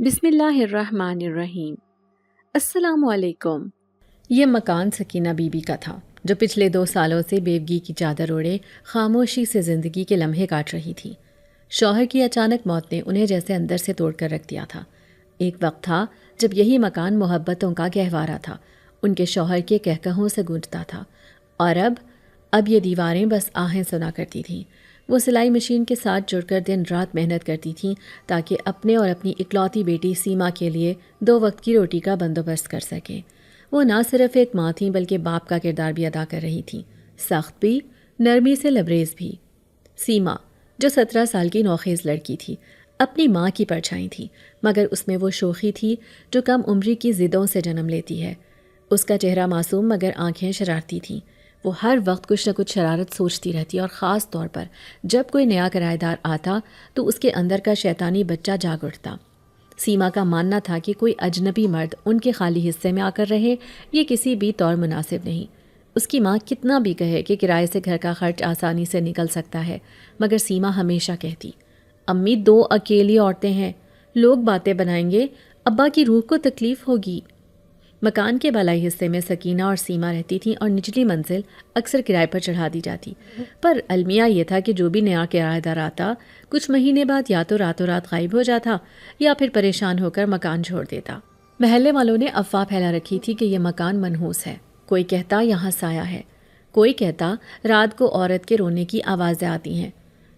بسم اللہ الرحمن الرحیم۔ السلام علیکم۔ یہ مکان سکینہ بی بی کا تھا جو پچھلے 2 سالوں سے بیوگی کی چادر اوڑھے خاموشی سے زندگی کے لمحے کاٹ رہی تھی۔ شوہر کی اچانک موت نے انہیں جیسے اندر سے توڑ کر رکھ دیا تھا۔ ایک وقت تھا جب یہی مکان محبتوں کا گہوارہ تھا، ان کے شوہر کے کہکہوں سے گونجتا تھا، اور اب یہ دیواریں بس آہیں سنا کرتی تھیں۔ وہ سلائی مشین کے ساتھ جڑ کر دن رات محنت کرتی تھیں تاکہ اپنے اور اپنی اکلوتی بیٹی سیما کے لیے 2 وقت کی روٹی کا بندوبست کر سکیں۔ وہ نہ صرف ایک ماں تھیں بلکہ باپ کا کردار بھی ادا کر رہی تھیں، سخت بھی، نرمی سے لبریز بھی۔ سیما جو 17 سال کی نوخیز لڑکی تھی، اپنی ماں کی پرچھائی تھی، مگر اس میں وہ شوخی تھی جو کم عمری کی ضدوں سے جنم لیتی ہے۔ اس کا چہرہ معصوم مگر آنکھیں شرارتی تھیں۔ وہ ہر وقت کچھ نہ کچھ شرارت سوچتی رہتی، اور خاص طور پر جب کوئی نیا کرایہ دار آتا تو اس کے اندر کا شیطانی بچہ جاگ اٹھتا۔ سیما کا ماننا تھا کہ کوئی اجنبی مرد ان کے خالی حصے میں آ کر رہے، یہ کسی بھی طور مناسب نہیں۔ اس کی ماں کتنا بھی کہے کہ کرائے سے گھر کا خرچ آسانی سے نکل سکتا ہے، مگر سیما ہمیشہ کہتی، امی 2 اکیلی عورتیں ہیں، لوگ باتیں بنائیں گے، ابا کی روح کو تکلیف ہوگی۔ مکان کے بالائی حصے میں سکینہ اور سیما رہتی تھیں اور نچلی منزل اکثر کرائے پر چڑھا دی جاتی، پر المیہ یہ تھا کہ جو بھی نیا کرایہ دار آتا کچھ مہینے بعد یا تو راتوں رات غائب ہو جاتا یا پھر پریشان ہو کر مکان چھوڑ دیتا۔ محلے والوں نے افواہ پھیلا رکھی تھی کہ یہ مکان منحوس ہے، کوئی کہتا یہاں سایہ ہے، کوئی کہتا رات کو عورت کے رونے کی آوازیں آتی ہیں۔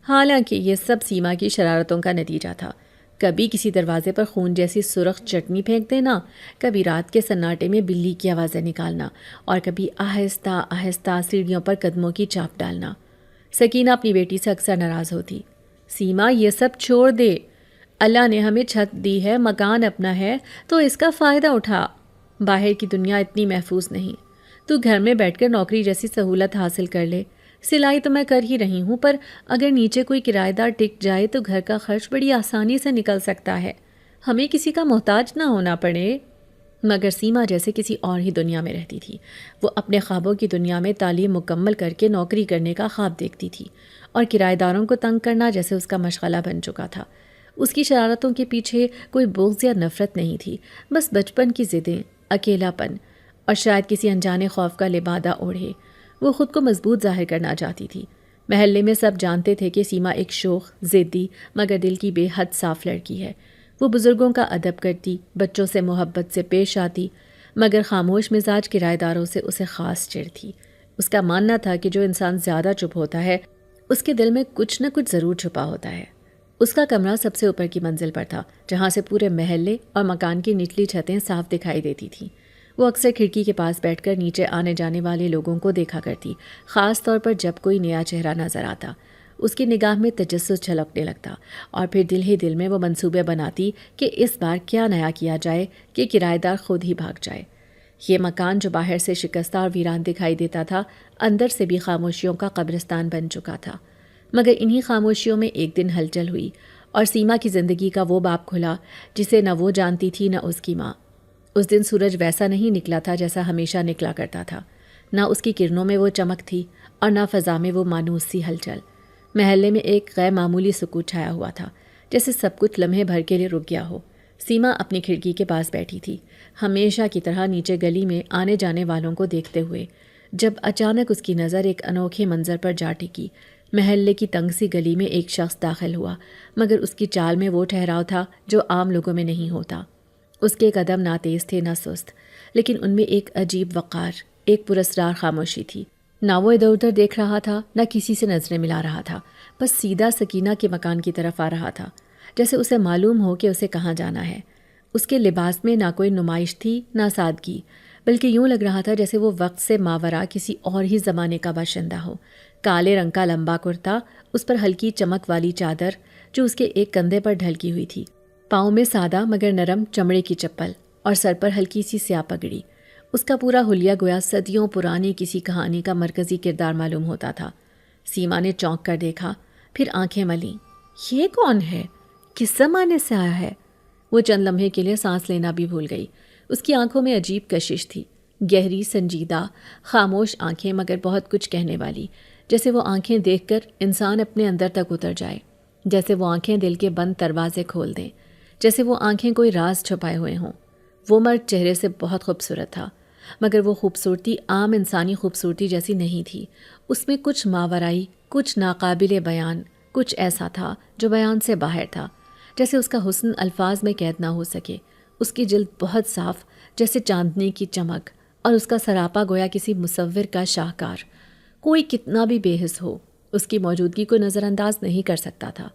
حالانکہ یہ سب سیما کی شرارتوں کا نتیجہ تھا۔ کبھی کسی دروازے پر خون جیسی سرخ چٹنی پھینک دینا، کبھی رات کے سناٹے میں بلی کی آوازیں نکالنا، اور کبھی آہستہ آہستہ سیڑھیوں پر قدموں کی چاپ ڈالنا۔ سکینہ اپنی بیٹی سے اکثر ناراض ہوتی، سیما یہ سب چھوڑ دے، اللہ نے ہمیں چھت دی ہے، مکان اپنا ہے تو اس کا فائدہ اٹھا۔ باہر کی دنیا اتنی محفوظ نہیں، تو گھر میں بیٹھ کر نوکری جیسی سہولت حاصل کر لے۔ سلائی تو میں کر ہی رہی ہوں، پر اگر نیچے کوئی کرایہ دار ٹک جائے تو گھر کا خرچ بڑی آسانی سے نکل سکتا ہے، ہمیں کسی کا محتاج نہ ہونا پڑے۔ مگر سیما جیسے کسی اور ہی دنیا میں رہتی تھی۔ وہ اپنے خوابوں کی دنیا میں تعلیم مکمل کر کے نوکری کرنے کا خواب دیکھتی تھی، اور کرایہ داروں کو تنگ کرنا جیسے اس کا مشغلہ بن چکا تھا۔ اس کی شرارتوں کے پیچھے کوئی بغض یا نفرت نہیں تھی، بس بچپن کی ضدیں، اکیلا پن، اور شاید کسی انجانے خوف کا لبادہ اوڑھے وہ خود کو مضبوط ظاہر کرنا چاہتی تھی۔ محلے میں سب جانتے تھے کہ سیما ایک شوخ، ضدی مگر دل کی بے حد صاف لڑکی ہے۔ وہ بزرگوں کا ادب کرتی، بچوں سے محبت سے پیش آتی، مگر خاموش مزاج کرایہ داروں سے اسے خاص چڑ تھی۔ اس کا ماننا تھا کہ جو انسان زیادہ چپ ہوتا ہے اس کے دل میں کچھ نہ کچھ ضرور چھپا ہوتا ہے۔ اس کا کمرہ سب سے اوپر کی منزل پر تھا، جہاں سے پورے محلے اور مکان کی نچلی چھتیں صاف دکھائی دیتی تھیں۔ وہ اکثر کھڑکی کے پاس بیٹھ کر نیچے آنے جانے والے لوگوں کو دیکھا کرتی، خاص طور پر جب کوئی نیا چہرہ نظر آتا۔ اس کی نگاہ میں تجسس چھلکنے لگتا، اور پھر دل ہی دل میں وہ منصوبے بناتی کہ اس بار کیا نیا کیا جائے کہ کرایہ دار خود ہی بھاگ جائے۔ یہ مکان جو باہر سے شکستہ اور ویران دکھائی دیتا تھا، اندر سے بھی خاموشیوں کا قبرستان بن چکا تھا۔ مگر انہی خاموشیوں میں ایک دن ہلچل ہوئی، اور سیما کی زندگی کا وہ باب کھلا جسے نہ وہ جانتی تھی نہ اس کی ماں۔ اس دن سورج ویسا نہیں نکلا تھا جیسا ہمیشہ نکلا کرتا تھا، نہ اس کی کرنوں میں وہ چمک تھی اور نہ فضا میں وہ مانوس سی ہلچل۔ محلے میں ایک غیر معمولی سکوت چھایا ہوا تھا، جیسے سب کچھ لمحے بھر کے لیے رک گیا ہو۔ سیما اپنی کھڑکی کے پاس بیٹھی تھی، ہمیشہ کی طرح نیچے گلی میں آنے جانے والوں کو دیکھتے ہوئے، جب اچانک اس کی نظر ایک انوکھے منظر پر جا ٹکی۔ محلے کی تنگ سی گلی میں ایک شخص داخل ہوا، مگر اس کی چال میں وہ ٹھہراؤ تھا جو عام لوگوں میں نہیں ہوتا۔ اس کے قدم نہ تیز تھے نہ سست، لیکن ان میں ایک عجیب وقار، ایک پراسرار خاموشی تھی۔ نہ وہ ادھر ادھر دیکھ رہا تھا، نہ کسی سے نظریں ملا رہا تھا، بس سیدھا سکینہ کے مکان کی طرف آ رہا تھا، جیسے اسے معلوم ہو کہ اسے کہاں جانا ہے۔ اس کے لباس میں نہ کوئی نمائش تھی نہ سادگی، بلکہ یوں لگ رہا تھا جیسے وہ وقت سے ماورا کسی اور ہی زمانے کا باشندہ ہو۔ کالے رنگ کا لمبا کرتا، اس پر ہلکی چمک والی چادر جو اس کے ایک کندھے پر ڈھلکی ہوئی تھی، پاؤں میں سادہ مگر نرم چمڑے کی چپل، اور سر پر ہلکی سی سیاہ پگڑی۔ اس کا پورا حلیہ گویا صدیوں پرانی کسی کہانی کا مرکزی کردار معلوم ہوتا تھا۔ سیما نے چونک کر دیکھا، پھر آنکھیں ملیں۔ یہ کون ہے؟ کس زمانے سے آیا ہے؟ وہ چند لمحے کے لیے سانس لینا بھی بھول گئی۔ اس کی آنکھوں میں عجیب کشش تھی، گہری، سنجیدہ، خاموش آنکھیں مگر بہت کچھ کہنے والی، جیسے وہ آنکھیں دیکھ کر انسان اپنے اندر تک اتر جائے، جیسے وہ آنکھیں دل کے بند دروازے کھول دیں، جیسے وہ آنکھیں کوئی راز چھپائے ہوئے ہوں۔ وہ مرد چہرے سے بہت خوبصورت تھا، مگر وہ خوبصورتی عام انسانی خوبصورتی جیسی نہیں تھی۔ اس میں کچھ ماورائی، کچھ ناقابل بیان، کچھ ایسا تھا جو بیان سے باہر تھا، جیسے اس کا حسن الفاظ میں قید نہ ہو سکے۔ اس کی جلد بہت صاف، جیسے چاندنی کی چمک، اور اس کا سراپا گویا کسی مصور کا شاہکار۔ کوئی کتنا بھی بے حس ہو، اس کی موجودگی کو نظر انداز نہیں کر سکتا تھا،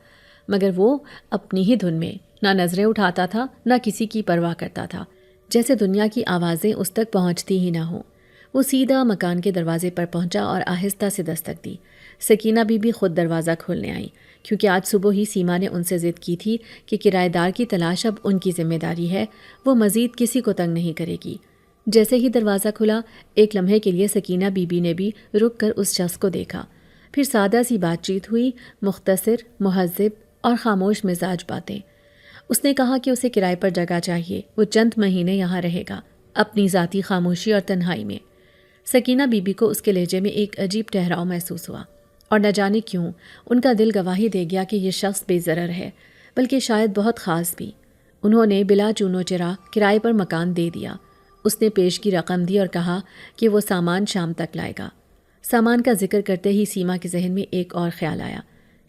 مگر وہ اپنی ہی دھن میں نہ نظریں اٹھاتا تھا نہ کسی کی پرواہ کرتا تھا، جیسے دنیا کی آوازیں اس تک پہنچتی ہی نہ ہوں۔ وہ سیدھا مکان کے دروازے پر پہنچا اور آہستہ سے دستک دی۔ سکینہ بی بی خود دروازہ کھولنے آئیں، کیونکہ آج صبح ہی سیما نے ان سے ضد کی تھی کہ کرایہ دار کی تلاش اب ان کی ذمہ داری ہے، وہ مزید کسی کو تنگ نہیں کرے گی۔ جیسے ہی دروازہ کھلا، ایک لمحے کے لیے سکینہ بی بی نے بھی رک کر اس شخص کو دیکھا۔ پھر سادہ سی بات چیت ہوئی، مختصر، مہذب اور خاموش مزاج باتیں۔ اس نے کہا کہ اسے کرائے پر جگہ چاہیے، وہ چند مہینے یہاں رہے گا، اپنی ذاتی خاموشی اور تنہائی میں۔ سکینہ بی بی کو اس کے لہجے میں ایک عجیب ٹھہراؤ محسوس ہوا، اور نہ جانے کیوں ان کا دل گواہی دے گیا کہ یہ شخص بے ضرر ہے، بلکہ شاید بہت خاص بھی۔ انہوں نے بلا چونو چرا کرائے پر مکان دے دیا۔ اس نے پیش کی رقم دی اور کہا کہ وہ سامان شام تک لائے گا۔ سامان کا ذکر کرتے ہی سیما کے ذہن میں ایک اور خیال آیا،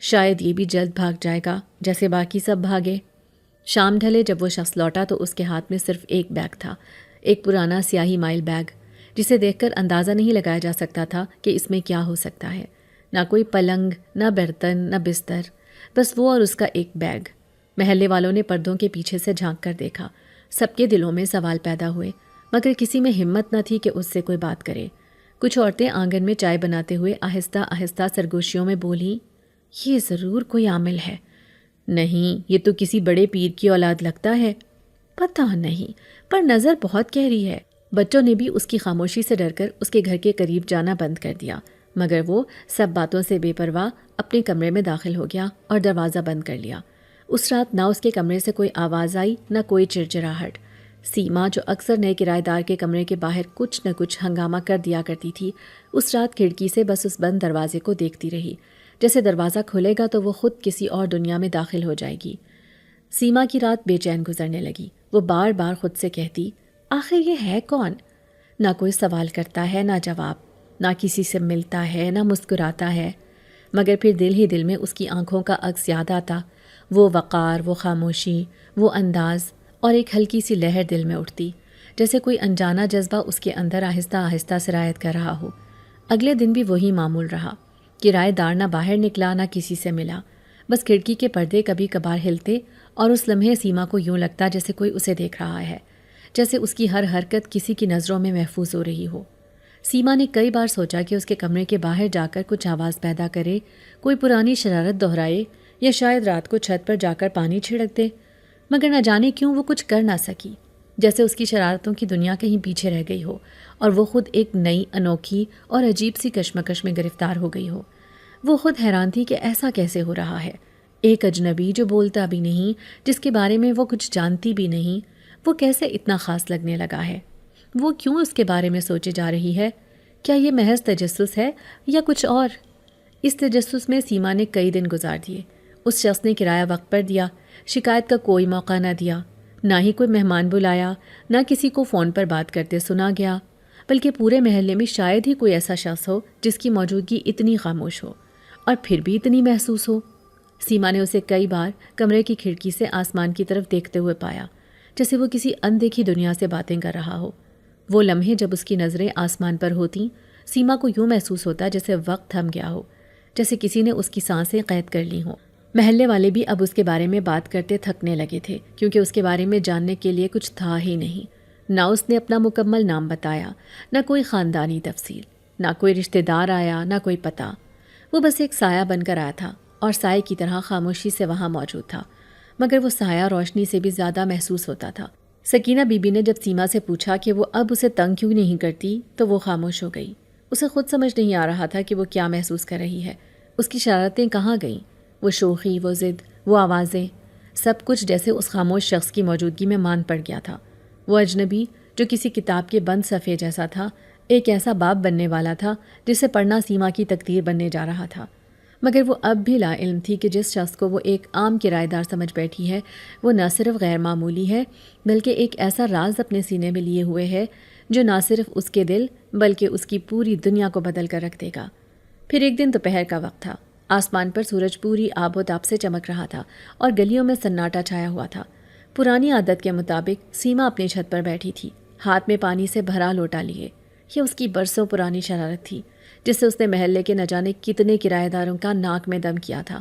شاید یہ بھی جلد بھاگ جائے گا جیسے باقی سب بھاگے۔ شام ڈھلے جب وہ شخص لوٹا تو اس کے ہاتھ میں صرف ایک بیگ تھا، ایک پرانا سیاہی مائل بیگ، جسے دیکھ کر اندازہ نہیں لگایا جا سکتا تھا کہ اس میں کیا ہو سکتا ہے۔ نہ کوئی پلنگ، نہ برتن، نہ بستر، بس وہ اور اس کا ایک بیگ۔ محلے والوں نے پردوں کے پیچھے سے جھانک کر دیکھا۔ سب کے دلوں میں سوال پیدا ہوئے، مگر کسی میں ہمت نہ تھی کہ اس سے کوئی بات کرے۔ کچھ عورتیں آنگن میں چائے بناتے ہوئے آہستہ آہستہ سرگوشیوں میں بولیں، یہ ضرور کوئی عامل ہے۔ نہیں، یہ تو کسی بڑے پیر کی اولاد لگتا ہے۔ پتہ نہیں، پر نظر بہت گہری ہے۔ بچوں نے بھی اس کی خاموشی سے ڈر کر اس کے گھر کے قریب جانا بند کر دیا، مگر وہ سب باتوں سے بے پرواہ اپنے کمرے میں داخل ہو گیا اور دروازہ بند کر لیا۔ اس رات نہ اس کے کمرے سے کوئی آواز آئی، نہ کوئی چڑچڑاہٹ۔ سیما جو اکثر نئے کرایہ دار کے کمرے کے باہر کچھ نہ کچھ ہنگامہ کر دیا کرتی تھی، اس رات کھڑکی سے بس اس بند دروازے کو دیکھتی رہی، جیسے دروازہ کھلے گا تو وہ خود کسی اور دنیا میں داخل ہو جائے گی۔ سیما کی رات بے چین گزرنے لگی۔ وہ بار بار خود سے کہتی، آخر یہ ہے کون؟ نہ کوئی سوال کرتا ہے، نہ جواب، نہ کسی سے ملتا ہے، نہ مسکراتا ہے۔ مگر پھر دل ہی دل میں اس کی آنکھوں کا عکس یاد آتا، وہ وقار، وہ خاموشی، وہ انداز، اور ایک ہلکی سی لہر دل میں اٹھتی، جیسے کوئی انجانا جذبہ اس کے اندر آہستہ آہستہ سرایت کر رہا ہو۔ اگلے دن بھی وہی معمول رہا۔ کرایہ دار نہ باہر نکلا، نہ کسی سے ملا، بس کھڑکی کے پردے کبھی کبھار ہلتے اور اس لمحے سیما کو یوں لگتا جیسے کوئی اسے دیکھ رہا ہے، جیسے اس کی ہر حرکت کسی کی نظروں میں محفوظ ہو رہی ہو۔ سیما نے کئی بار سوچا کہ اس کے کمرے کے باہر جا کر کچھ آواز پیدا کرے، کوئی پرانی شرارت دہرائے، یا شاید رات کو چھت پر جا کر پانی چھڑک دے، مگر نہ جانے کیوں وہ کچھ کر نہ سکی، جیسے اس کی شرارتوں کی دنیا کہیں پیچھے رہ گئی ہو اور وہ خود ایک نئی، انوکھی اور عجیب سی کشمکش میں گرفتار ہو گئی ہو۔ وہ خود حیران تھی کہ ایسا کیسے ہو رہا ہے۔ ایک اجنبی جو بولتا بھی نہیں، جس کے بارے میں وہ کچھ جانتی بھی نہیں، وہ کیسے اتنا خاص لگنے لگا ہے؟ وہ کیوں اس کے بارے میں سوچے جا رہی ہے؟ کیا یہ محض تجسس ہے یا کچھ اور؟ اس تجسس میں سیما نے کئی دن گزار دیے۔ اس شخص نے کرایہ وقت پر دیا، شکایت کا کوئی موقع نہ دیا، نہ ہی کوئی مہمان بلایا، نہ کسی کو فون پر بات کرتے سنا گیا، بلکہ پورے محلے میں شاید ہی کوئی ایسا شخص ہو جس کی موجودگی اتنی خاموش ہو اور پھر بھی اتنی محسوس ہو۔ سیما نے اسے کئی بار کمرے کی کھڑکی سے آسمان کی طرف دیکھتے ہوئے پایا، جیسے وہ کسی اندیکھی دنیا سے باتیں کر رہا ہو۔ وہ لمحے جب اس کی نظریں آسمان پر ہوتیں، سیما کو یوں محسوس ہوتا جیسے وقت تھم گیا ہو، جیسے کسی نے اس کی سانسیں قید کر لی ہوں۔ محلے والے بھی اب اس کے بارے میں بات کرتے تھکنے لگے تھے، کیونکہ اس کے بارے میں جاننے کے لیے کچھ تھا ہی نہیں۔ نہ اس نے اپنا مکمل نام بتایا، نہ کوئی خاندانی تفصیل، نہ کوئی رشتہ دار آیا، نہ کوئی پتہ۔ وہ بس ایک سایہ بن کر آیا تھا اور سائے کی طرح خاموشی سے وہاں موجود تھا، مگر وہ سایہ روشنی سے بھی زیادہ محسوس ہوتا تھا۔ سکینہ بی بی نے جب سیما سے پوچھا کہ وہ اب اسے تنگ کیوں نہیں کرتی تو وہ خاموش ہو گئی۔ اسے خود سمجھ نہیں آ رہا تھا کہ وہ کیا محسوس کر رہی ہے۔ اس کی شرارتیں کہاں گئیں؟ وہ شوخی، وہ ضد، وہ آوازیں، سب کچھ جیسے اس خاموش شخص کی موجودگی میں مان پڑ گیا تھا۔ وہ اجنبی جو کسی کتاب کے بند صفحے جیسا تھا، ایک ایسا باب بننے والا تھا جسے پڑھنا سیما کی تقدیر بننے جا رہا تھا۔ مگر وہ اب بھی لا علم تھی کہ جس شخص کو وہ ایک عام کرایہ دار سمجھ بیٹھی ہے وہ نہ صرف غیر معمولی ہے بلکہ ایک ایسا راز اپنے سینے میں لیے ہوئے ہے جو نہ صرف اس کے دل بلکہ اس کی پوری دنیا کو بدل کر رکھ دے گا۔ پھر ایک دن دوپہر کا وقت تھا۔ آسمان پر سورج پوری آب و تاب سے چمک رہا تھا اور گلیوں میں سناٹا چھایا ہوا تھا۔ پرانی عادت کے مطابق سیما اپنی چھت پر بیٹھی تھی، ہاتھ میں پانی سے بھرا لوٹا لیے۔ یہ اس کی برسوں پرانی شرارت تھی جس سے اس نے محلے کے نہ جانے کتنے کرایہ داروں کا ناک میں دم کیا تھا۔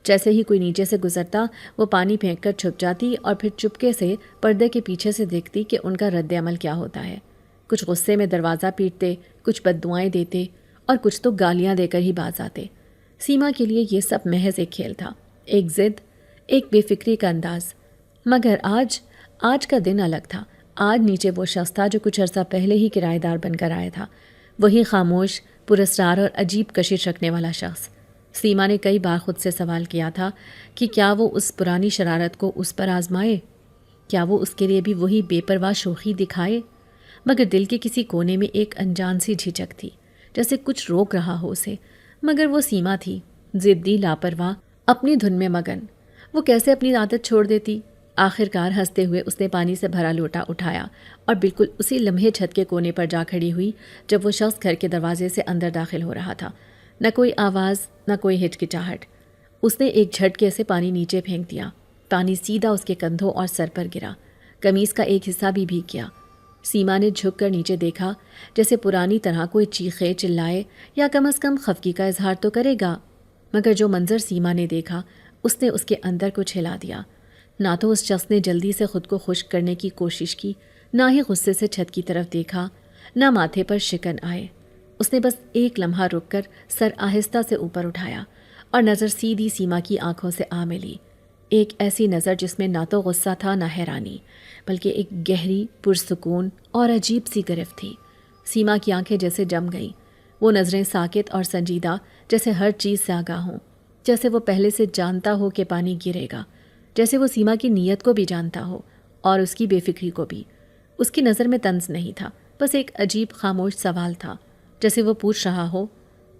جیسے ہی کوئی نیچے سے گزرتا وہ پانی پھینک کر چھپ جاتی اور پھر چپکے سے پردے کے پیچھے سے دیکھتی کہ ان کا رد عمل کیا ہوتا ہے۔ کچھ غصے میں دروازہ پیٹتے، کچھ بددعائیں دیتے اور کچھ تو گالیاں دے کر ہی باز آتے۔ سیما کے لیے یہ سب محض ایک کھیل تھا، ایک ضد، ایک بے فکری کا انداز۔ مگر آج کا دن الگ تھا۔ آج نیچے وہ شخص تھا جو کچھ عرصہ پہلے ہی کرایہ دار بن کر آیا تھا، وہی خاموش، پراسرار اور عجیب کشش رکھنے والا شخص۔ سیما نے کئی بار خود سے سوال کیا تھا کہ کیا وہ اس پرانی شرارت کو اس پر آزمائے، کیا وہ اس کے لیے بھی وہی بے پرواہ شوخی دکھائے؟ مگر دل کے کسی کونے میں ایک انجان سی جھجک تھی، جیسے کچھ روک رہا ہو اسے۔ مگر وہ سیما تھی، ضدی، لاپرواہ، اپنی دھن میں مگن۔ وہ کیسے اپنی عادت چھوڑ دیتی؟ آخرکار ہنستے ہوئے اس نے پانی سے بھرا لوٹا اٹھایا اور بالکل اسی لمحے چھت کے کونے پر جا کھڑی ہوئی جب وہ شخص گھر کے دروازے سے اندر داخل ہو رہا تھا۔ نہ کوئی آواز، نہ کوئی ہچکچاہٹ۔ اس نے ایک جھٹکے سے پانی نیچے پھینک دیا۔ پانی سیدھا اس کے کندھوں اور سر پر گرا، قمیص کا ایک حصہ بھی بھیگ گیا۔ سیما نے جھک کر نیچے دیکھا، جیسے پرانی طرح کوئی چیخے، چلائے یا کم از کم خفگی کا اظہار تو کرے گا۔ مگر جو منظر سیما نے دیکھا اس نے اس کے اندر کچھ ہلا دیا۔ نہ تو اس شخص نے جلدی سے خود کو خشک کرنے کی کوشش کی، نہ ہی غصے سے چھت کی طرف دیکھا، نہ ماتھے پر شکن آئے۔ اس نے بس ایک لمحہ رک کر سر آہستہ سے اوپر اٹھایا اور نظر سیدھی سیما کی آنکھوں سے آ ملی۔ ایک ایسی نظر جس میں نہ تو غصہ تھا نہ حیرانی، بلکہ ایک گہری، پرسکون اور عجیب سی گرفت تھی۔ سیما کی آنکھیں جیسے جم گئیں، وہ نظریں ساکت اور سنجیدہ، جیسے ہر چیز سے آگاہ ہوں، جیسے وہ پہلے سے جانتا ہو کہ پانی گرے گا، جیسے وہ سیما کی نیت کو بھی جانتا ہو اور اس کی بے فکری کو بھی۔ اس کی نظر میں طنز نہیں تھا، بس ایک عجیب خاموش سوال تھا، جیسے وہ پوچھ رہا ہو،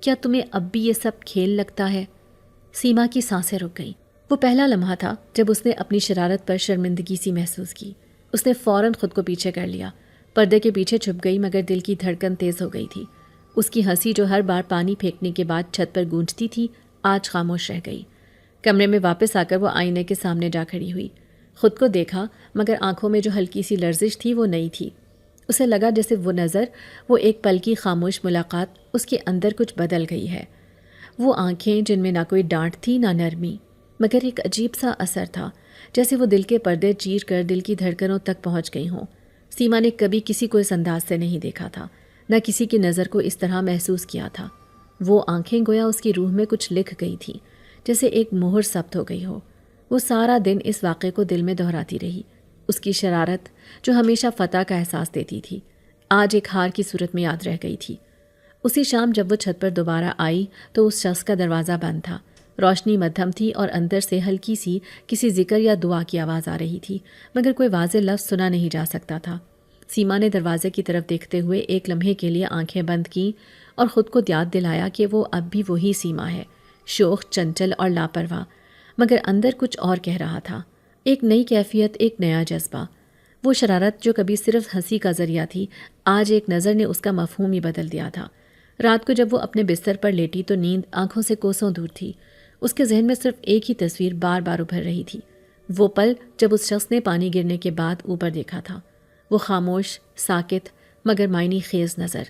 کیا تمہیں اب بھی یہ سب کھیل لگتا ہے؟ سیما کی سانسیں رک گئیں۔ وہ پہلا لمحہ تھا جب اس نے اپنی شرارت پر شرمندگی سی محسوس کی۔ اس نے فوراً خود کو پیچھے کر لیا، پردے کے پیچھے چھپ گئی، مگر دل کی دھڑکن تیز ہو گئی تھی۔ اس کی ہنسی جو ہر بار پانی پھینکنے کے بعد چھت پر گونجتی تھی، آج خاموش رہ گئی۔ کمرے میں واپس آ کر وہ آئینے کے سامنے جا کھڑی ہوئی، خود کو دیکھا، مگر آنکھوں میں جو ہلکی سی لرزش تھی وہ نئی تھی۔ اسے لگا جیسے وہ نظر، وہ ایک پل کی خاموش ملاقات اس کے اندر کچھ بدل گئی ہے۔ وہ آنکھیں جن میں نہ کوئی ڈانٹ تھی نہ نرمی، مگر ایک عجیب سا اثر تھا، جیسے وہ دل کے پردے چیر کر دل کی دھڑکنوں تک پہنچ گئی ہوں۔ سیما نے کبھی کسی کو اس انداز سے نہیں دیکھا تھا، نہ کسی کی نظر کو اس طرح محسوس کیا تھا۔ وہ آنکھیں گویا اس کی روح میں کچھ لکھ گئی تھیں، جیسے ایک مہر ثبت ہو گئی ہو۔ وہ سارا دن اس واقعے کو دل میں دہراتی رہی۔ اس کی شرارت جو ہمیشہ فتح کا احساس دیتی تھی، آج ایک ہار کی صورت میں یاد رہ گئی تھی۔ اسی شام جب وہ چھت پر دوبارہ آئی تو اس شخص کا دروازہ بند تھا، روشنی مدھم تھی اور اندر سے ہلکی سی کسی ذکر یا دعا کی آواز آ رہی تھی، مگر کوئی واضح لفظ سنا نہیں جا سکتا تھا۔ سیما نے دروازے کی طرف دیکھتے ہوئے ایک لمحے کے لیے آنکھیں بند کیں اور خود کو یاد دلایا کہ وہ اب بھی وہی سیما ہے، شوخ، چنچل اور لاپرواہ، مگر اندر کچھ اور کہہ رہا تھا، ایک نئی کیفیت، ایک نیا جذبہ۔ وہ شرارت جو کبھی صرف ہنسی کا ذریعہ تھی، آج ایک نظر نے اس کا مفہوم ہی بدل دیا تھا۔ رات کو جب وہ اپنے بستر پر لیٹی تو نیند آنکھوں سے کوسوں دور تھی۔ اس کے ذہن میں صرف ایک ہی تصویر بار بار ابھر رہی تھی، وہ پل جب اس شخص نے پانی گرنے کے بعد اوپر دیکھا تھا، وہ خاموش، ساکت مگر معنی خیز نظر۔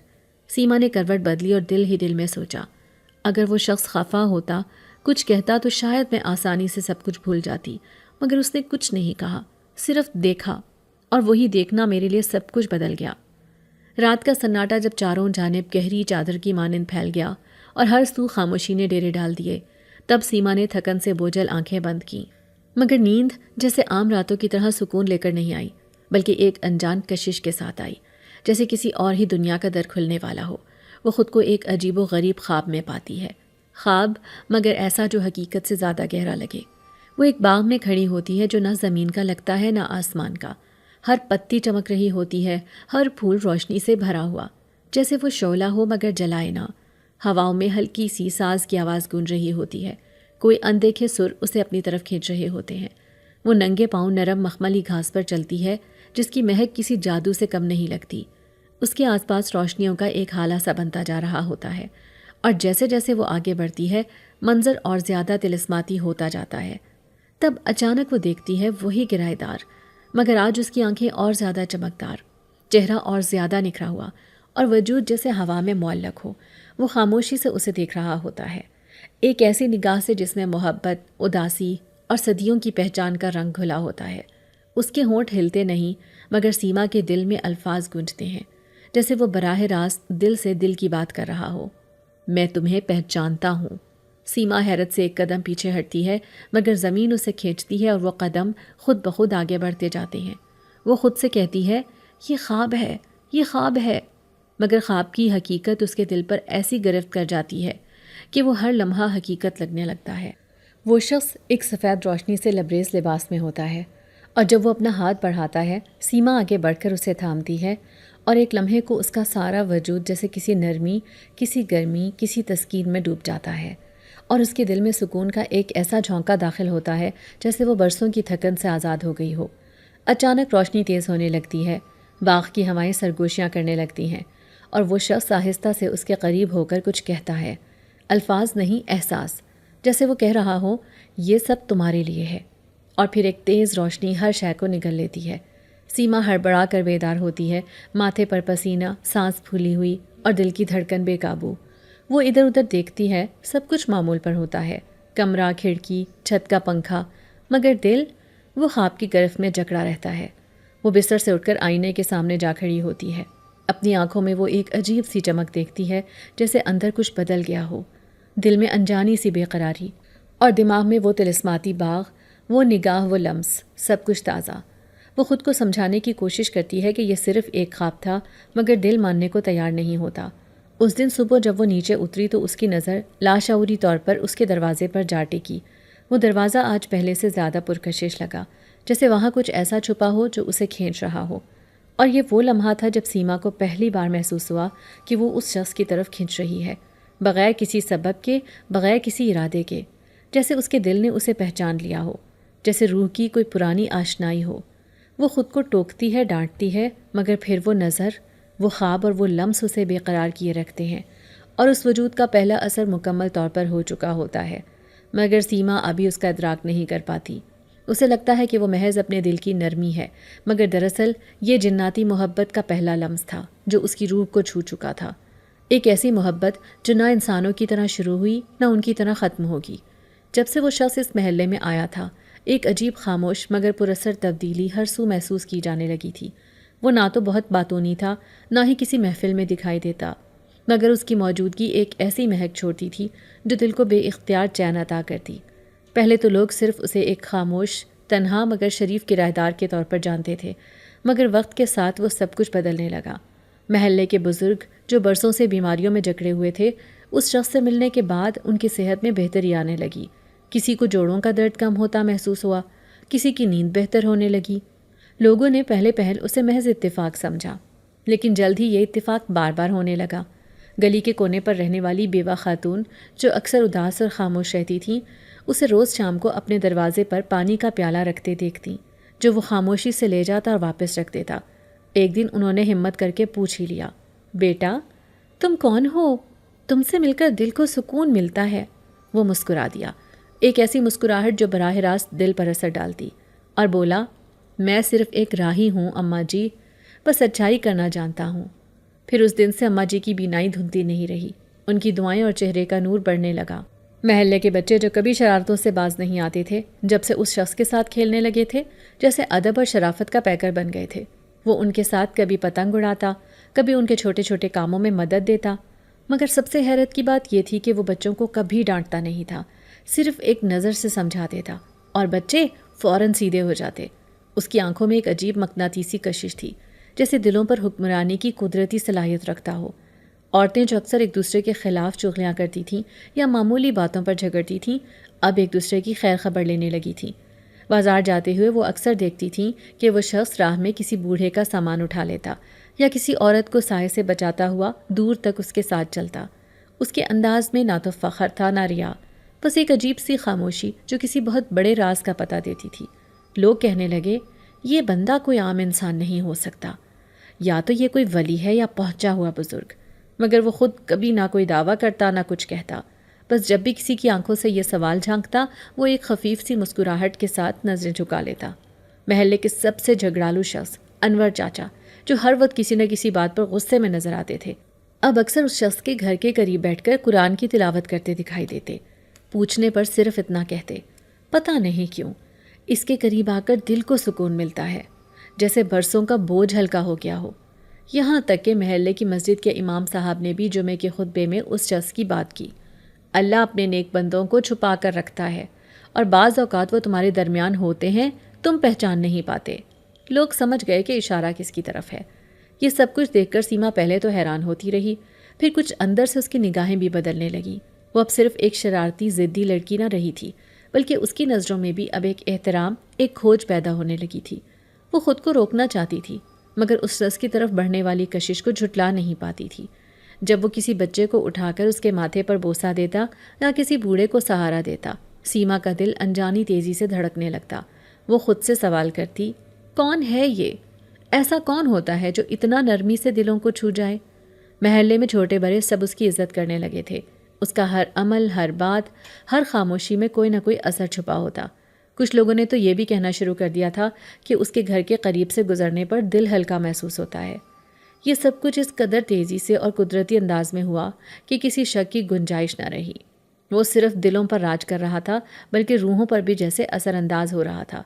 سیما نے کروٹ بدلی اور دل ہی دل میں سوچا، اگر وہ شخص خفا ہوتا، کچھ کہتا تو شاید میں آسانی سے سب کچھ بھول جاتی، مگر اس نے کچھ نہیں کہا، صرف دیکھا، اور وہی دیکھنا میرے لیے سب کچھ بدل گیا۔ رات کا سناٹا جب چاروں جانب گہری چادر کی مانند پھیل گیا اور ہر سو خاموشی نے ڈیرے ڈال دیے، تب سیما نے تھکن سے بوجھل آنکھیں بند کیں، مگر نیند جیسے عام راتوں کی طرح سکون لے کر نہیں آئی، بلکہ ایک انجان کشش کے ساتھ آئی، جیسے کسی اور ہی دنیا کا در کھلنے والا ہو۔ وہ خود کو ایک عجیب و غریب خواب میں پاتی ہے، خواب مگر ایسا جو حقیقت سے زیادہ گہرا لگے۔ وہ ایک باغ میں کھڑی ہوتی ہے جو نہ زمین کا لگتا ہے نہ آسمان کا، ہر پتی چمک رہی ہوتی ہے، ہر پھول روشنی سے بھرا ہوا، جیسے وہ شعلہ ہو مگر جلائے نہ، ہواؤں میں ہلکی سی ساز کی آواز گونج رہی ہوتی ہے، کوئی اندیکھے سر اسے اپنی طرف کھینچ رہے ہوتے ہیں۔ وہ ننگے پاؤں نرم مخملی گھاس پر چلتی ہے جس کی مہک کسی جادو سے کم نہیں لگتی۔ اس کے آس پاس روشنیوں کا ایک حالہ سا بنتا جا رہا ہوتا ہے، اور جیسے جیسے وہ آگے بڑھتی ہے منظر اور زیادہ طلسماتی ہوتا جاتا ہے۔ تب اچانک وہ دیکھتی ہے وہی کرایہ دار، مگر آج اس کی آنکھیں اور زیادہ چمکدار، چہرہ اور زیادہ نکھرا ہوا، اور وجود جیسے ہوا میں معلق ہو۔ وہ خاموشی سے اسے دیکھ رہا ہوتا ہے، ایک ایسی نگاہ سے جس میں محبت، اداسی اور صدیوں کی پہچان کا رنگ گھلا ہوتا ہے۔ اس کے ہونٹ ہلتے نہیں، مگر سیما کے دل میں الفاظ گونجتے ہیں، جیسے وہ براہ راست دل سے دل کی بات کر رہا ہو۔ میں تمہیں پہچانتا ہوں۔ سیما حیرت سے ایک قدم پیچھے ہٹتی ہے، مگر زمین اسے کھینچتی ہے اور وہ قدم خود بخود آگے بڑھتے جاتے ہیں۔ وہ خود سے کہتی ہے، یہ خواب ہے، یہ خواب ہے، مگر خواب کی حقیقت اس کے دل پر ایسی گرفت کر جاتی ہے کہ وہ ہر لمحہ حقیقت لگنے لگتا ہے۔ وہ شخص ایک سفید روشنی سے لبریز لباس میں ہوتا ہے، اور جب وہ اپنا ہاتھ بڑھاتا ہے سیما آگے بڑھ کر اسے تھامتی ہے، اور ایک لمحے کو اس کا سارا وجود جیسے کسی نرمی، کسی گرمی، کسی تسکین میں ڈوب جاتا ہے، اور اس کے دل میں سکون کا ایک ایسا جھونکا داخل ہوتا ہے جیسے وہ برسوں کی تھکن سے آزاد ہو گئی ہو۔ اچانک روشنی تیز ہونے لگتی ہے، باغ کی ہوائیں سرگوشیاں کرنے لگتی ہیں، اور وہ شخص آہستہ سے اس کے قریب ہو کر کچھ کہتا ہے، الفاظ نہیں احساس، جیسے وہ کہہ رہا ہو یہ سب تمہارے لیے ہے۔ اور پھر ایک تیز روشنی ہر شے کو نگل لیتی ہے۔ سیما ہڑبڑا کر بیدار ہوتی ہے، ماتھے پر پسینہ، سانس پھولی ہوئی اور دل کی دھڑکن بے قابو۔ وہ ادھر ادھر دیکھتی ہے، سب کچھ معمول پر ہوتا ہے، کمرہ، کھڑکی، چھت کا پنکھا، مگر دل وہ خواب کی گرفت میں جکڑا رہتا ہے۔ وہ بستر سے اٹھ کر آئینے کے سامنے جا کھڑی ہوتی ہے۔ اپنی آنکھوں میں وہ ایک عجیب سی چمک دیکھتی ہے، جیسے اندر کچھ بدل گیا ہو، دل میں انجانی سی بے قراری، اور دماغ میں وہ طلسماتی باغ، وہ نگاہ، وہ لمس، سب کچھ تازہ۔ وہ خود کو سمجھانے کی کوشش کرتی ہے کہ یہ صرف ایک خواب تھا، مگر دل ماننے کو تیار نہیں ہوتا۔ اس دن صبح جب وہ نیچے اتری تو اس کی نظر لاشعوری طور پر اس کے دروازے پر جا ٹکی۔ وہ دروازہ آج پہلے سے زیادہ پرکشش لگا، جیسے وہاں کچھ ایسا چھپا ہو جو اسے کھینچ رہا ہو۔ اور یہ وہ لمحہ تھا جب سیما کو پہلی بار محسوس ہوا کہ وہ اس شخص کی طرف کھنچ رہی ہے، بغیر کسی سبب کے، بغیر کسی ارادے کے، جیسے اس کے دل نے اسے پہچان لیا ہو، جیسے روح کی کوئی پرانی آشنائی ہو۔ وہ خود کو ٹوکتی ہے، ڈانٹتی ہے، مگر پھر وہ نظر، وہ خواب اور وہ لمس اسے بے قرار کیے رکھتے ہیں، اور اس وجود کا پہلا اثر مکمل طور پر ہو چکا ہوتا ہے، مگر سیما ابھی اس کا ادراک نہیں کر پاتی۔ اسے لگتا ہے کہ وہ محض اپنے دل کی نرمی ہے، مگر دراصل یہ جناتی محبت کا پہلا لمس تھا جو اس کی روح کو چھو چکا تھا۔ ایک ایسی محبت جو نہ انسانوں کی طرح شروع ہوئی، نہ ان کی طرح ختم ہوگی۔ جب سے وہ شخص اس محلے میں آیا تھا، ایک عجیب خاموش مگر پراثر تبدیلی ہر سو محسوس کی جانے لگی تھی۔ وہ نہ تو بہت باتونی تھا، نہ ہی کسی محفل میں دکھائی دیتا، مگر اس کی موجودگی ایک ایسی مہک چھوڑتی تھی جو دل کو بے اختیار چین عطا کرتی۔ پہلے تو لوگ صرف اسے ایک خاموش، تنہا مگر شریف کرایہ دار کے طور پر جانتے تھے، مگر وقت کے ساتھ وہ سب کچھ بدلنے لگا۔ محلے کے بزرگ جو برسوں سے بیماریوں میں جکڑے ہوئے تھے، اس شخص سے ملنے کے بعد ان کی صحت میں بہتری آنے لگی۔ کسی کو جوڑوں کا درد کم ہوتا محسوس ہوا، کسی کی نیند بہتر ہونے لگی۔ لوگوں نے پہلے پہل اسے محض اتفاق سمجھا، لیکن جلد ہی یہ اتفاق بار بار ہونے لگا۔ گلی کے کونے پر رہنے والی بیوہ خاتون جو اکثر اداس اور خاموش رہتی تھیں، اسے روز شام کو اپنے دروازے پر پانی کا پیالہ رکھتے دیکھتی، جو وہ خاموشی سے لے جاتا اور واپس رکھ دیتا۔ ایک دن انہوں نے ہمت کر کے پوچھ ہی لیا، بیٹا تم کون ہو؟ تم سے مل کر دل کو سکون ملتا ہے۔ وہ مسکرا دیا، ایک ایسی مسکراہٹ جو براہ راست دل پر اثر ڈالتی، اور بولا، میں صرف ایک راہی ہوں اماں جی، بس اچھائی کرنا جانتا ہوں۔ پھر اس دن سے اماں جی کی بینائی دھندتی نہیں رہی، ان کی دعائیں اور چہرے کا نور بڑھنے لگا۔ محلے کے بچے جو کبھی شرارتوں سے باز نہیں آتے تھے، جب سے اس شخص کے ساتھ کھیلنے لگے تھے جیسے ادب اور شرافت کا پیکر بن گئے تھے۔ وہ ان کے ساتھ کبھی پتنگ اڑاتا، کبھی ان کے چھوٹے چھوٹے کاموں میں مدد دیتا، مگر سب سے حیرت کی بات یہ تھی کہ وہ بچوں کو کبھی ڈانٹتا نہیں تھا، صرف ایک نظر سے سمجھا دیتا، اور بچے فوراً سیدھے ہو جاتے۔ اس کی آنکھوں میں ایک عجیب مقناطیسی کشش تھی، جیسے دلوں پر حکمرانی کی قدرتی صلاحیت رکھتا ہو۔ عورتیں جو اکثر ایک دوسرے کے خلاف چغلیاں کرتی تھیں یا معمولی باتوں پر جھگڑتی تھیں، اب ایک دوسرے کی خیر خبر لینے لگی تھیں۔ بازار جاتے ہوئے وہ اکثر دیکھتی تھیں کہ وہ شخص راہ میں کسی بوڑھے کا سامان اٹھا لیتا یا کسی عورت کو سائے سے بچاتا ہوا دور تک اس کے ساتھ چلتا۔ اس کے انداز میں نہ تو فخر تھا نہ ریا، بس ایک عجیب سی خاموشی جو کسی بہت بڑے راز کا پتہ دیتی تھی۔ لوگ کہنے لگے یہ بندہ کوئی عام انسان نہیں ہو سکتا، یا تو یہ کوئی ولی ہے یا پہنچا ہوا بزرگ، مگر وہ خود کبھی نہ کوئی دعویٰ کرتا نہ کچھ کہتا۔ بس جب بھی کسی کی آنکھوں سے یہ سوال جھانکتا وہ ایک خفیف سی مسکراہٹ کے ساتھ نظریں جھکا لیتا۔ محلے کے سب سے جھگڑالو شخص انور چاچا، جو ہر وقت کسی نہ کسی بات پر غصے میں نظر آتے تھے، اب اکثر اس شخص کے گھر کے قریب بیٹھ کر قرآن کی تلاوت کرتے دکھائی دیتے۔ پوچھنے پر صرف اتنا کہتے، پتہ نہیں کیوں اس کے قریب آ کر دل کو سکون ملتا ہے، جیسے برسوں کا بوجھ ہلکا ہو گیا ہو۔ یہاں تک کہ محلے کی مسجد کے امام صاحب نے بھی جمعے کے خطبے میں اس شخص کی بات کی، اللہ اپنے نیک بندوں کو چھپا کر رکھتا ہے اور بعض اوقات وہ تمہارے درمیان ہوتے ہیں، تم پہچان نہیں پاتے۔ لوگ سمجھ گئے کہ اشارہ کس کی طرف ہے۔ یہ سب کچھ دیکھ کر سیما پہلے تو حیران ہوتی رہی، پھر کچھ اندر سے اس کی نگاہیں بھی بدلنے لگیں۔ وہ اب صرف ایک شرارتی ضدی لڑکی نہ رہی تھی، بلکہ اس کی نظروں میں بھی اب ایک احترام، ایک کھوج پیدا ہونے لگی تھی۔ وہ خود کو روکنا چاہتی تھی، مگر اس شخص کی طرف بڑھنے والی کشش کو جھٹلا نہیں پاتی تھی۔ جب وہ کسی بچے کو اٹھا کر اس کے ماتھے پر بوسہ دیتا یا کسی بوڑھے کو سہارا دیتا، سیما کا دل انجانی تیزی سے دھڑکنے لگتا۔ وہ خود سے سوال کرتی، کون ہے یہ؟ ایسا کون ہوتا ہے جو اتنا نرمی سے دلوں کو چھو جائے؟ محلے میں چھوٹے بڑے سب اس کی عزت کرنے لگے تھے۔ اس کا ہر عمل، ہر بات، ہر خاموشی میں کوئی نہ کوئی اثر چھپا ہوتا۔ کچھ لوگوں نے تو یہ بھی کہنا شروع کر دیا تھا کہ اس کے گھر کے قریب سے گزرنے پر دل ہلکا محسوس ہوتا ہے۔ یہ سب کچھ اس قدر تیزی سے اور قدرتی انداز میں ہوا کہ کسی شک کی گنجائش نہ رہی۔ وہ صرف دلوں پر راج کر رہا تھا، بلکہ روحوں پر بھی جیسے اثر انداز ہو رہا تھا۔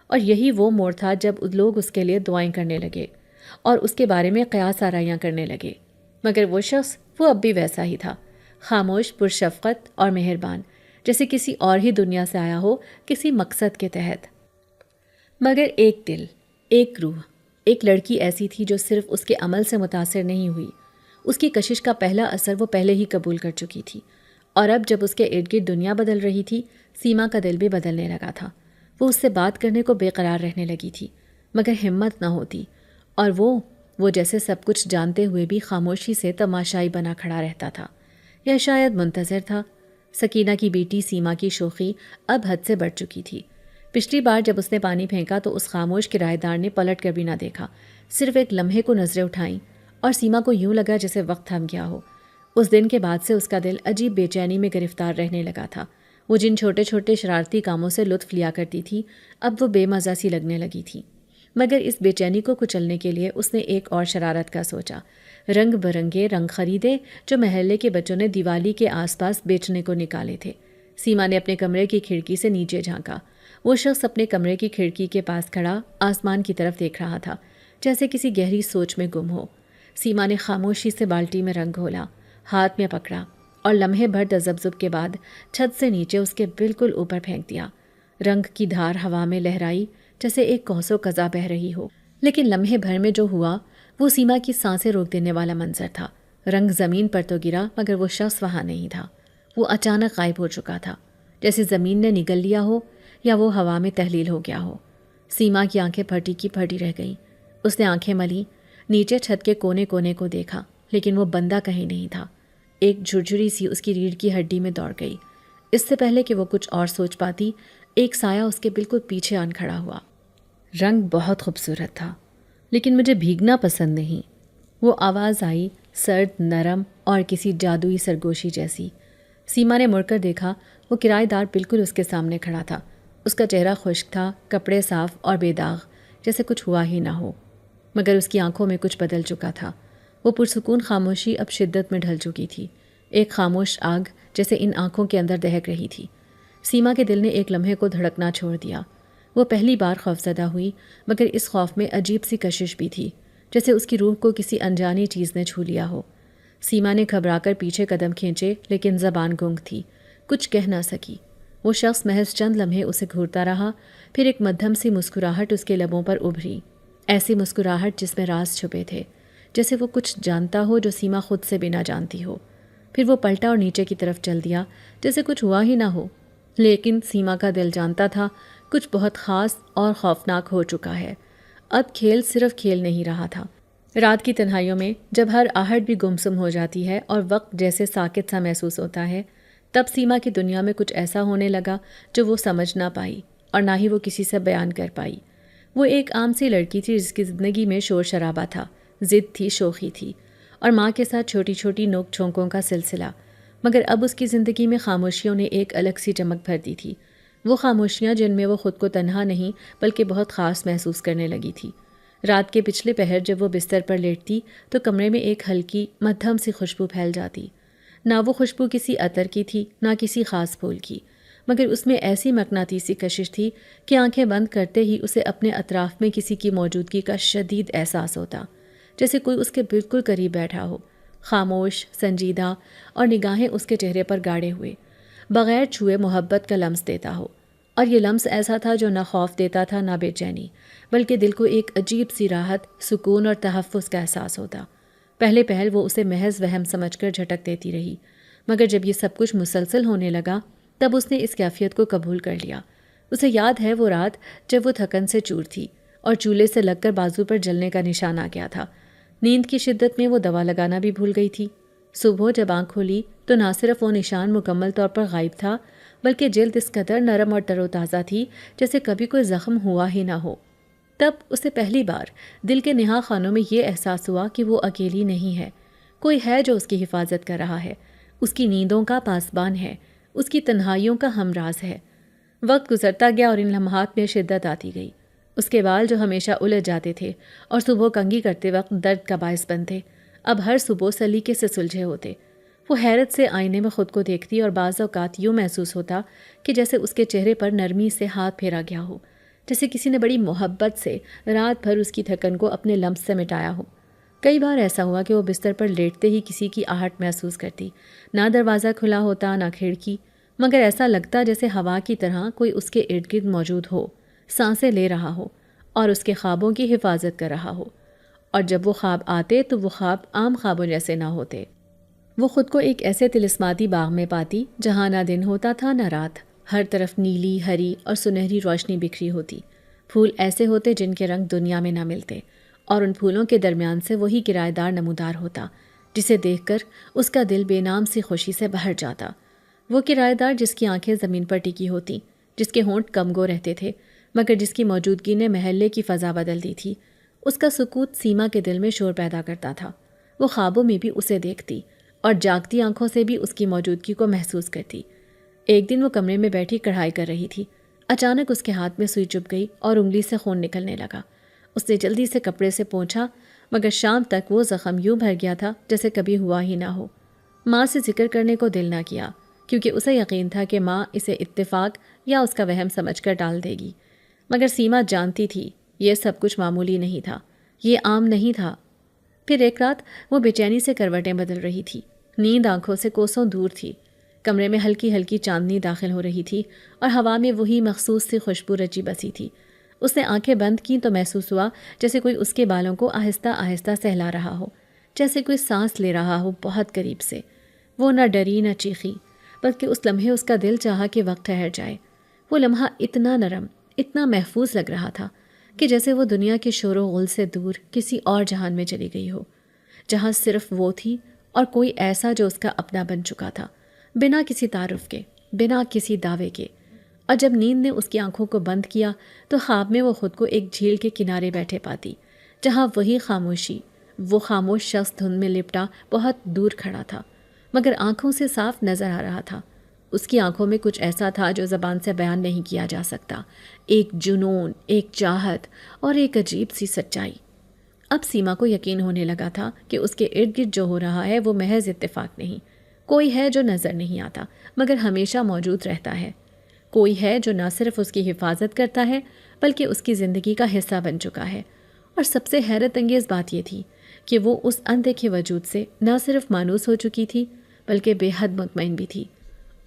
اور یہی وہ موڑ تھا جب لوگ اس کے لیے دعائیں کرنے لگے اور اس کے بارے میں قیاس آرائیاں کرنے لگے۔ مگر وہ شخص وہ اب بھی ویسا ہی تھا، خاموش، پرشفقت اور مہربان، جیسے کسی اور ہی دنیا سے آیا ہو، کسی مقصد کے تحت۔ مگر ایک دل، ایک روح، ایک لڑکی ایسی تھی جو صرف اس کے عمل سے متاثر نہیں ہوئی۔ اس کی کشش کا پہلا اثر وہ پہلے ہی قبول کر چکی تھی، اور اب جب اس کے ارد گرد دنیا بدل رہی تھی، سیما کا دل بھی بدلنے لگا تھا۔ وہ اس سے بات کرنے کو بے قرار رہنے لگی تھی، مگر ہمت نہ ہوتی، اور وہ جیسے سب کچھ جانتے ہوئے بھی خاموشی سے تماشائی بنا کھڑا رہتا تھا، یا شاید منتظر تھا۔ سکینہ کی بیٹی سیما کی شوخی اب حد سے بڑھ چکی تھی۔ پچھلی بار جب اس نے پانی پھینکا تو اس خاموش کرایہ دار نے پلٹ کر بھی نہ دیکھا، صرف ایک لمحے کو نظریں اٹھائیں، اور سیما کو یوں لگا جیسے وقت تھم گیا ہو۔ اس دن کے بعد سے اس کا دل عجیب بے چینی میں گرفتار رہنے لگا تھا۔ وہ جن چھوٹے چھوٹے شرارتی کاموں سے لطف لیا کرتی تھی، اب وہ بے مزہ سی لگنے لگی تھی۔ مگر اس بے چینی کو کچلنے کے لیے اس نے ایک اور شرارت کا سوچا۔ رنگ برنگے رنگ خریدے جو محلے کے بچوں نے دیوالی کے آس پاس بیچنے کو نکالے تھے۔ سیما نے اپنے کمرے کی کھڑکی سے نیچے جھانکا۔ وہ شخص اپنے کمرے کی کھڑکی کے پاس کھڑا آسمان کی طرف دیکھ رہا تھا، جیسے کسی گہری سوچ میں گم ہو۔ سیما نے خاموشی سے بالٹی میں رنگ گھولا، ہاتھ میں پکڑا، اور لمحے بھر تذبذب کے بعد چھت سے نیچے اس کے بالکل اوپر پھینک دیا۔ رنگ کی دھار ہوا میں لہرائی جیسے ایک کوس و قزح بہہ رہی ہو، لیکن لمحے بھر میں جو ہوا وہ سیما کی سانسیں روک دینے والا منظر تھا۔ رنگ زمین پر تو گرا، مگر وہ شخص وہاں نہیں تھا۔ وہ اچانک غائب ہو چکا تھا، جیسے زمین نے نگل لیا ہو یا وہ ہوا میں تحلیل ہو گیا ہو۔ سیما کی آنکھیں پھٹی کی پھٹی رہ گئیں۔ اس نے آنکھیں ملی، نیچے چھت کے کونے کونے کو دیکھا، لیکن وہ بندہ کہیں نہیں تھا۔ ایک جھرجھری سی اس کی ریڑھ کی ہڈی میں دوڑ گئی۔ اس سے پہلے کہ وہ کچھ اور سوچ پاتی، ایک سایہ اس کے بالکل پیچھے آن کھڑا ہوا۔ رنگ بہت خوبصورت تھا، لیکن مجھے بھیگنا پسند نہیں۔ وہ آواز آئی، سرد، نرم اور کسی جادوئی سرگوشی جیسی۔ سیما نے مڑ کر دیکھا، وہ کرایہ دار بالکل اس کے سامنے کھڑا تھا۔ اس کا چہرہ خشک تھا، کپڑے صاف اور بے داغ، جیسے کچھ ہوا ہی نہ ہو، مگر اس کی آنکھوں میں کچھ بدل چکا تھا۔ وہ پرسکون خاموشی اب شدت میں ڈھل چکی تھی، ایک خاموش آگ جیسے ان آنکھوں کے اندر دہک رہی تھی۔ سیما کے دل نے ایک لمحے کو دھڑکنا چھوڑ دیا۔ وہ پہلی بار خوفزدہ ہوئی، مگر اس خوف میں عجیب سی کشش بھی تھی، جیسے اس کی روح کو کسی انجانی چیز نے چھو لیا ہو۔ سیما نے گھبرا کر پیچھے قدم کھینچے، لیکن زبان گنگ تھی، کچھ کہہ نہ سکی۔ وہ شخص محض چند لمحے اسے گھورتا رہا، پھر ایک مدھم سی مسکراہٹ اس کے لبوں پر ابھری، ایسی مسکراہٹ جس میں راز چھپے تھے، جیسے وہ کچھ جانتا ہو جو سیما خود سے بھی نہ جانتی ہو۔ پھر وہ پلٹا اور نیچے کی طرف چل دیا، جیسے کچھ ہوا ہی نہ ہو، لیکن سیما کا دل جانتا تھا کچھ بہت خاص اور خوفناک ہو چکا ہے۔ اب کھیل صرف کھیل نہیں رہا تھا، رات کی تنہائیوں میں جب ہر آہٹ بھی گمسم ہو جاتی ہے اور وقت جیسے ساکت سا محسوس ہوتا ہے، تب سیما کی دنیا میں کچھ ایسا ہونے لگا جو وہ سمجھ نہ پائی اور نہ ہی وہ کسی سے بیان کر پائی۔ وہ ایک عام سی لڑکی تھی جس کی زندگی میں شور شرابہ تھا، ضد تھی، شوخی تھی اور ماں کے ساتھ چھوٹی چھوٹی نوک جھونکوں کا سلسلہ، مگر اب اس کی زندگی میں خاموشیوں نے ایک الگ سی چمک بھر دی تھی، وہ خاموشیاں جن میں وہ خود کو تنہا نہیں بلکہ بہت خاص محسوس کرنے لگی تھی۔ رات کے پچھلے پہر جب وہ بستر پر لیٹتی تو کمرے میں ایک ہلکی مدھم سی خوشبو پھیل جاتی۔ نہ وہ خوشبو کسی عطر کی تھی، نہ کسی خاص پھول کی، مگر اس میں ایسی مقناطیسی کشش تھی کہ آنکھیں بند کرتے ہی اسے اپنے اطراف میں کسی کی موجودگی کا شدید احساس ہوتا، جیسے کوئی اس کے بالکل قریب بیٹھا ہو، خاموش، سنجیدہ، اور نگاہیں اس کے چہرے پر گاڑے ہوئے بغیر چھوئے محبت کا لمس دیتا ہو۔ اور یہ لمس ایسا تھا جو نہ خوف دیتا تھا نہ بے چینی، بلکہ دل کو ایک عجیب سی راحت، سکون اور تحفظ کا احساس ہوتا۔ پہلے پہل وہ اسے محض وہم سمجھ کر جھٹک دیتی رہی، مگر جب یہ سب کچھ مسلسل ہونے لگا تب اس نے اس کیفیت کو قبول کر لیا۔ اسے یاد ہے وہ رات جب وہ تھکن سے چور تھی اور چولہے سے لگ کر بازو پر جلنے کا نشان آ گیا تھا۔ نیند کی شدت میں وہ دوا لگانا بھی بھول گئی تھی۔ صبح جب آنکھ کھولی تو نہ صرف وہ نشان مکمل طور پر غائب تھا، بلکہ جلد اس قدر نرم اور تر و تازہ تھی جیسے کبھی کوئی زخم ہوا ہی نہ ہو۔ تب اسے پہلی بار دل کے نہا خانوں میں یہ احساس ہوا کہ وہ اکیلی نہیں ہے، کوئی ہے جو اس کی حفاظت کر رہا ہے، اس کی نیندوں کا پاسبان ہے، اس کی تنہائیوں کا ہمراز ہے۔ وقت گزرتا گیا اور ان لمحات میں شدت آتی گئی۔ اس کے بال جو ہمیشہ الجھ جاتے تھے اور صبح کنگھی کرتے وقت درد کا باعث بنتے، اب ہر صبح سلیقے سے سلجھے ہوتے۔ وہ حیرت سے آئینے میں خود کو دیکھتی اور بعض اوقات یوں محسوس ہوتا کہ جیسے اس کے چہرے پر نرمی سے ہاتھ پھیرا گیا ہو، جیسے کسی نے بڑی محبت سے رات بھر اس کی تھکن کو اپنے لمس سے مٹایا ہو۔ کئی بار ایسا ہوا کہ وہ بستر پر لیٹتے ہی کسی کی آہٹ محسوس کرتی، نہ دروازہ کھلا ہوتا نہ کھڑکی، مگر ایسا لگتا جیسے ہوا کی طرح کوئی اس کے ارد گرد موجود ہو، سانسیں لے رہا ہو اور اس کے خوابوں کی حفاظت کر رہا ہو۔ اور جب وہ خواب آتے تو وہ خواب عام خوابوں جیسے نہ ہوتے۔ وہ خود کو ایک ایسے طلسماتی باغ میں پاتی جہاں نہ دن ہوتا تھا نہ رات، ہر طرف نیلی، ہری اور سنہری روشنی بکھری ہوتی۔ پھول ایسے ہوتے جن کے رنگ دنیا میں نہ ملتے، اور ان پھولوں کے درمیان سے وہی کرایہ دار نمودار ہوتا جسے دیکھ کر اس کا دل بے نام سی خوشی سے بھر جاتا۔ وہ کرایہ دار جس کی آنکھیں زمین پر ٹکی ہوتی، جس کے ہونٹ کم گو رہتے تھے، مگر جس کی موجودگی نے محلے کی فضا بدل دی تھی۔ اس کا سکوت سیما کے دل میں شور پیدا کرتا تھا۔ وہ خوابوں میں بھی اسے دیکھتی اور جاگتی آنکھوں سے بھی اس کی موجودگی کو محسوس کرتی۔ ایک دن وہ کمرے میں بیٹھی کڑھائی کر رہی تھی، اچانک اس کے ہاتھ میں سوئی چبھ گئی اور انگلی سے خون نکلنے لگا۔ اس نے جلدی سے کپڑے سے پونچھا، مگر شام تک وہ زخم یوں بھر گیا تھا جیسے کبھی ہوا ہی نہ ہو۔ ماں سے ذکر کرنے کو دل نہ کیا، کیونکہ اسے یقین تھا کہ ماں اسے اتفاق یا اس کا وہم سمجھ کر ڈال دے گی، مگر سیما جانتی تھی یہ سب کچھ معمولی نہیں تھا، یہ عام نہیں تھا۔ پھر ایک رات وہ بے چینی سے کروٹیں بدل رہی تھی، نیند آنکھوں سے کوسوں دور تھی۔ کمرے میں ہلکی ہلکی چاندنی داخل ہو رہی تھی اور ہوا میں وہی مخصوص سی خوشبو رچی بسی تھی۔ اس نے آنکھیں بند کیں تو محسوس ہوا جیسے کوئی اس کے بالوں کو آہستہ آہستہ سہلا رہا ہو، جیسے کوئی سانس لے رہا ہو بہت قریب سے۔ وہ نہ ڈری نہ چیخی، بلکہ اس لمحے اس کا دل چاہا کہ وقت ٹھہر جائے۔ وہ لمحہ اتنا نرم، اتنا محفوظ لگ رہا تھا کہ جیسے وہ دنیا کے شور و غل سے دور کسی اور جہان میں چلی گئی ہو، جہاں صرف وہ تھی اور کوئی ایسا جو اس کا اپنا بن چکا تھا، بنا کسی تعارف کے، بنا کسی دعوے کے۔ اور جب نیند نے اس کی آنکھوں کو بند کیا تو خواب میں وہ خود کو ایک جھیل کے کنارے بیٹھے پاتی، جہاں وہی خاموشی، وہ خاموش شخص دھند میں لپٹا بہت دور کھڑا تھا، مگر آنکھوں سے صاف نظر آ رہا تھا۔ اس کی آنکھوں میں کچھ ایسا تھا جو زبان سے بیان نہیں کیا جا سکتا، ایک جنون، ایک چاہت اور ایک عجیب سی سچائی۔ اب سیما کو یقین ہونے لگا تھا کہ اس کے ارد گرد جو ہو رہا ہے وہ محض اتفاق نہیں، کوئی ہے جو نظر نہیں آتا مگر ہمیشہ موجود رہتا ہے، کوئی ہے جو نہ صرف اس کی حفاظت کرتا ہے بلکہ اس کی زندگی کا حصہ بن چکا ہے۔ اور سب سے حیرت انگیز بات یہ تھی کہ وہ اس اندیکھے وجود سے نہ صرف مانوس ہو چکی تھی بلکہ بے حد مطمئن بھی تھی۔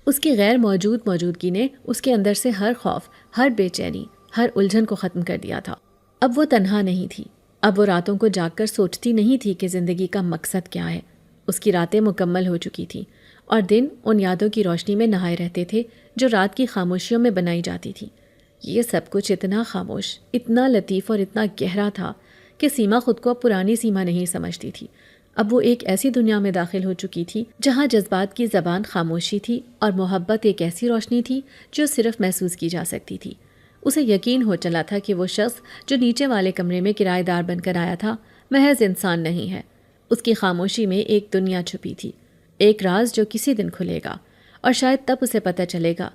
اس کی غیر موجود موجودگی نے اس کے اندر سے ہر خوف، ہر بے چینی، ہر الجھن کو ختم کر دیا تھا۔ اب وہ تنہا نہیں تھی، اب وہ راتوں کو جاگ کر سوچتی نہیں تھی کہ زندگی کا مقصد کیا ہے۔ اس کی راتیں مکمل ہو چکی تھیں اور دن ان یادوں کی روشنی میں نہائے رہتے تھے جو رات کی خاموشیوں میں بنائی جاتی تھیں۔ یہ سب کچھ اتنا خاموش، اتنا لطیف اور اتنا گہرا تھا کہ سیما خود کو اب پرانی سیما نہیں سمجھتی تھی۔ اب وہ ایک ایسی دنیا میں داخل ہو چکی تھی جہاں جذبات کی زبان خاموشی تھی اور محبت ایک ایسی روشنی تھی جو صرف محسوس کی جا سکتی تھی۔ اسے یقین ہو چلا تھا کہ وہ شخص جو نیچے والے کمرے میں کرایہ دار بن کر آیا تھا محض انسان نہیں ہے۔ اس کی خاموشی میں ایک دنیا چھپی تھی، ایک راز جو کسی دن کھلے گا، اور شاید تب اسے پتہ چلے گا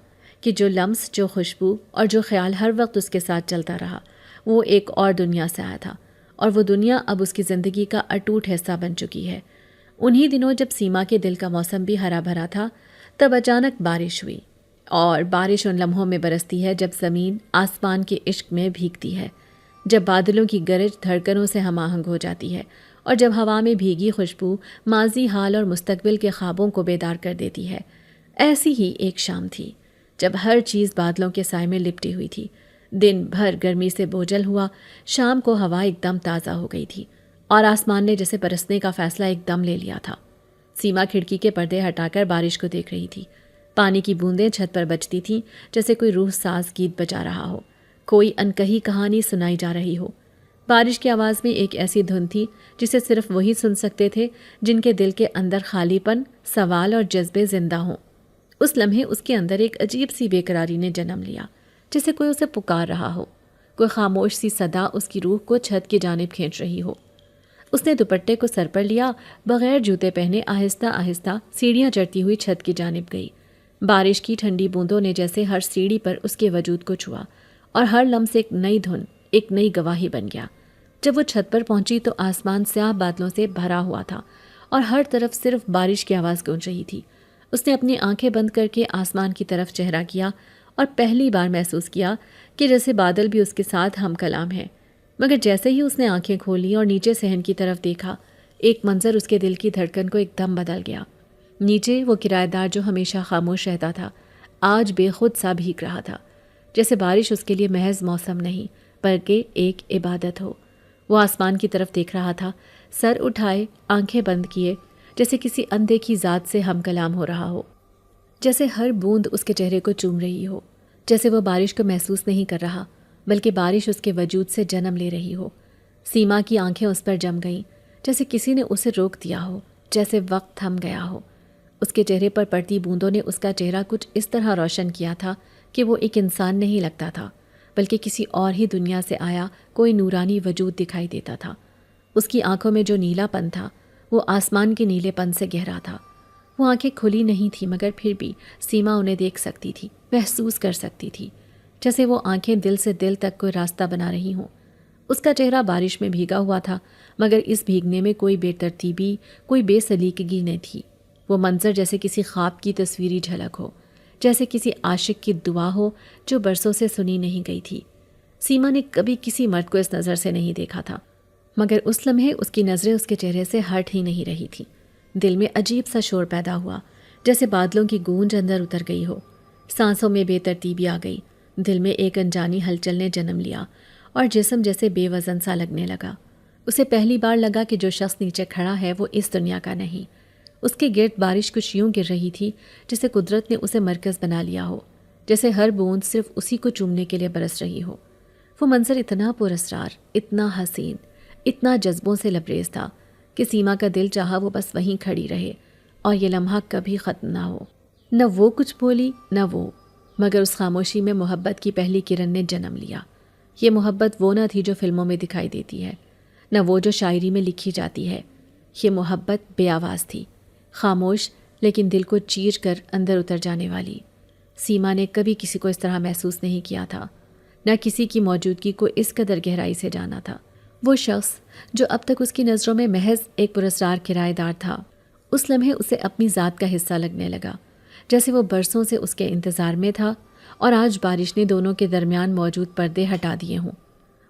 کہ جو لمس، جو خوشبو اور جو خیال ہر وقت اس کے ساتھ چلتا رہا وہ ایک اور دنیا سے آیا تھا، اور وہ دنیا اب اس کی زندگی کا اٹوٹ حصہ بن چکی ہے۔ انہی دنوں جب سیما کے دل کا موسم بھی ہرا بھرا تھا، تب اچانک بارش ہوئی، اور بارش ان لمحوں میں برستی ہے جب زمین آسمان کے عشق میں بھیگتی ہے، جب بادلوں کی گرج دھڑکنوں سے ہم آہنگ ہو جاتی ہے، اور جب ہوا میں بھیگی خوشبو ماضی، حال اور مستقبل کے خوابوں کو بیدار کر دیتی ہے۔ ایسی ہی ایک شام تھی جب ہر چیز بادلوں کے سائے میں لپٹی ہوئی تھی۔ دن بھر گرمی سے بوجھل ہوا، شام کو ہوا ایک دم تازہ ہو گئی تھی اور آسمان نے جیسے برسنے کا فیصلہ ایک دم لے لیا تھا۔ سیما کھڑکی کے پردے ہٹا کر بارش کو دیکھ رہی تھی۔ پانی کی بوندیں چھت پر بجتی تھیں جیسے کوئی روح ساز گیت بجا رہا ہو، کوئی انکہی کہانی سنائی جا رہی ہو۔ بارش کی آواز میں ایک ایسی دھن تھی جسے صرف وہی سن سکتے تھے جن کے دل کے اندر خالی پن، سوال اور جذبے زندہ ہوں۔ اس لمحے اس کے اندر ایک عجیب سی بے قراری نے جنم لیا، جیسے کوئی اسے پکار رہا ہو، کوئی خاموش سی صدا اس کی روح کو چھت کی جانب کھینچ رہی ہو۔ اس نے دوپٹے کو سر پر لیا، بغیر جوتے پہنے آہستہ آہستہ سیڑھیاں چڑھتی ہوئی چھت کی جانب گئی۔ بارش کی ٹھنڈی بوندوں نے جیسے ہر سیڑھی پر اس کے وجود کو چھوا، اور ہر لمس ایک نئی دھن، ایک نئی گواہی بن گیا۔ جب وہ چھت پر پہنچی تو آسمان سیاہ بادلوں سے بھرا ہوا تھا اور ہر طرف صرف بارش کی آواز گونج رہی تھی۔ اس نے اپنی آنکھیں بند کر کے آسمان کی طرف چہرہ کیا اور پہلی بار محسوس کیا کہ جیسے بادل بھی اس کے ساتھ ہم کلام ہے۔ مگر جیسے ہی اس نے آنکھیں کھولی اور نیچے صحن کی طرف دیکھا، ایک منظر اس کے دل کی دھڑکن کو ایک دم بدل گیا۔ نیچے وہ کرایہ دار جو ہمیشہ خاموش رہتا تھا، آج بے خود سا بھیگ رہا تھا، جیسے بارش اس کے لیے محض موسم نہیں بلکہ ایک عبادت ہو۔ وہ آسمان کی طرف دیکھ رہا تھا، سر اٹھائے، آنکھیں بند کیے، جیسے کسی اندیکھی ذات سے ہم کلام ہو رہا ہو، جیسے ہر بوند اس کے چہرے کو چوم رہی ہو، جیسے وہ بارش کو محسوس نہیں کر رہا بلکہ بارش اس کے وجود سے جنم لے رہی ہو۔ سیما کی آنکھیں اس پر جم گئیں، جیسے کسی نے اسے روک دیا ہو، جیسے وقت تھم گیا ہو۔ اس کے چہرے پر پڑتی بوندوں نے اس کا چہرہ کچھ اس طرح روشن کیا تھا کہ وہ ایک انسان نہیں لگتا تھا بلکہ کسی اور ہی دنیا سے آیا کوئی نورانی وجود دکھائی دیتا تھا۔ اس کی آنکھوں میں جو نیلا پن تھا وہ آسمان کے نیلے پن سے گہرا تھا۔ وہ آنکھیں کھلی نہیں تھیں مگر پھر بھی سیما انہیں دیکھ سکتی تھی، محسوس کر سکتی تھی، جیسے وہ آنکھیں دل سے دل تک کوئی راستہ بنا رہی ہوں۔ اس کا چہرہ بارش میں بھیگا ہوا تھا مگر اس بھیگنے میں کوئی بے ترتیبی، کوئی بے سلیقگی نہیں تھی۔ وہ منظر جیسے کسی خواب کی تصویری جھلک ہو، جیسے کسی عاشق کی دعا ہو جو برسوں سے سنی نہیں گئی تھی۔ سیما نے کبھی کسی مرد کو اس نظر سے نہیں دیکھا تھا مگر اس لمحے اس کی نظریں اس کے چہرے سے ہٹ ہی نہیں رہی تھی۔ دل میں عجیب سا شور پیدا ہوا، جیسے بادلوں کی گونج اندر اتر گئی ہو۔ سانسوں میں بے ترتیبی آ گئی، دل میں ایک انجانی ہلچل نے جنم لیا اور جسم جیسے بے وزن سا لگنے لگا۔ اسے پہلی بار لگا کہ جو شخص نیچے کھڑا ہے وہ اس دنیا کا نہیں۔ اس کے گرد بارش کچھ یوں گر رہی تھی جسے قدرت نے اسے مرکز بنا لیا ہو، جیسے ہر بوند صرف اسی کو چومنے کے لیے برس رہی ہو۔ وہ منظر اتنا پراسرار، اتنا حسین، اتنا جذبوں سے لبریز تھا کہ سیما کا دل چاہا وہ بس وہیں کھڑی رہے اور یہ لمحہ کبھی ختم نہ ہو۔ نہ وہ کچھ بولی نہ وہ، مگر اس خاموشی میں محبت کی پہلی کرن نے جنم لیا۔ یہ محبت وہ نہ تھی جو فلموں میں دکھائی دیتی ہے، نہ وہ جو شاعری میں لکھی جاتی ہے۔ یہ محبت بے آواز تھی، خاموش لیکن دل کو چیر کر اندر اتر جانے والی۔ سیما نے کبھی کسی کو اس طرح محسوس نہیں کیا تھا، نہ کسی کی موجودگی کو اس قدر گہرائی سے جانا تھا۔ وہ شخص جو اب تک اس کی نظروں میں محض ایک پراسرار کرایہ دار تھا، اس لمحے اسے اپنی ذات کا حصہ لگنے لگا، جیسے وہ برسوں سے اس کے انتظار میں تھا اور آج بارش نے دونوں کے درمیان موجود پردے ہٹا دیے ہوں۔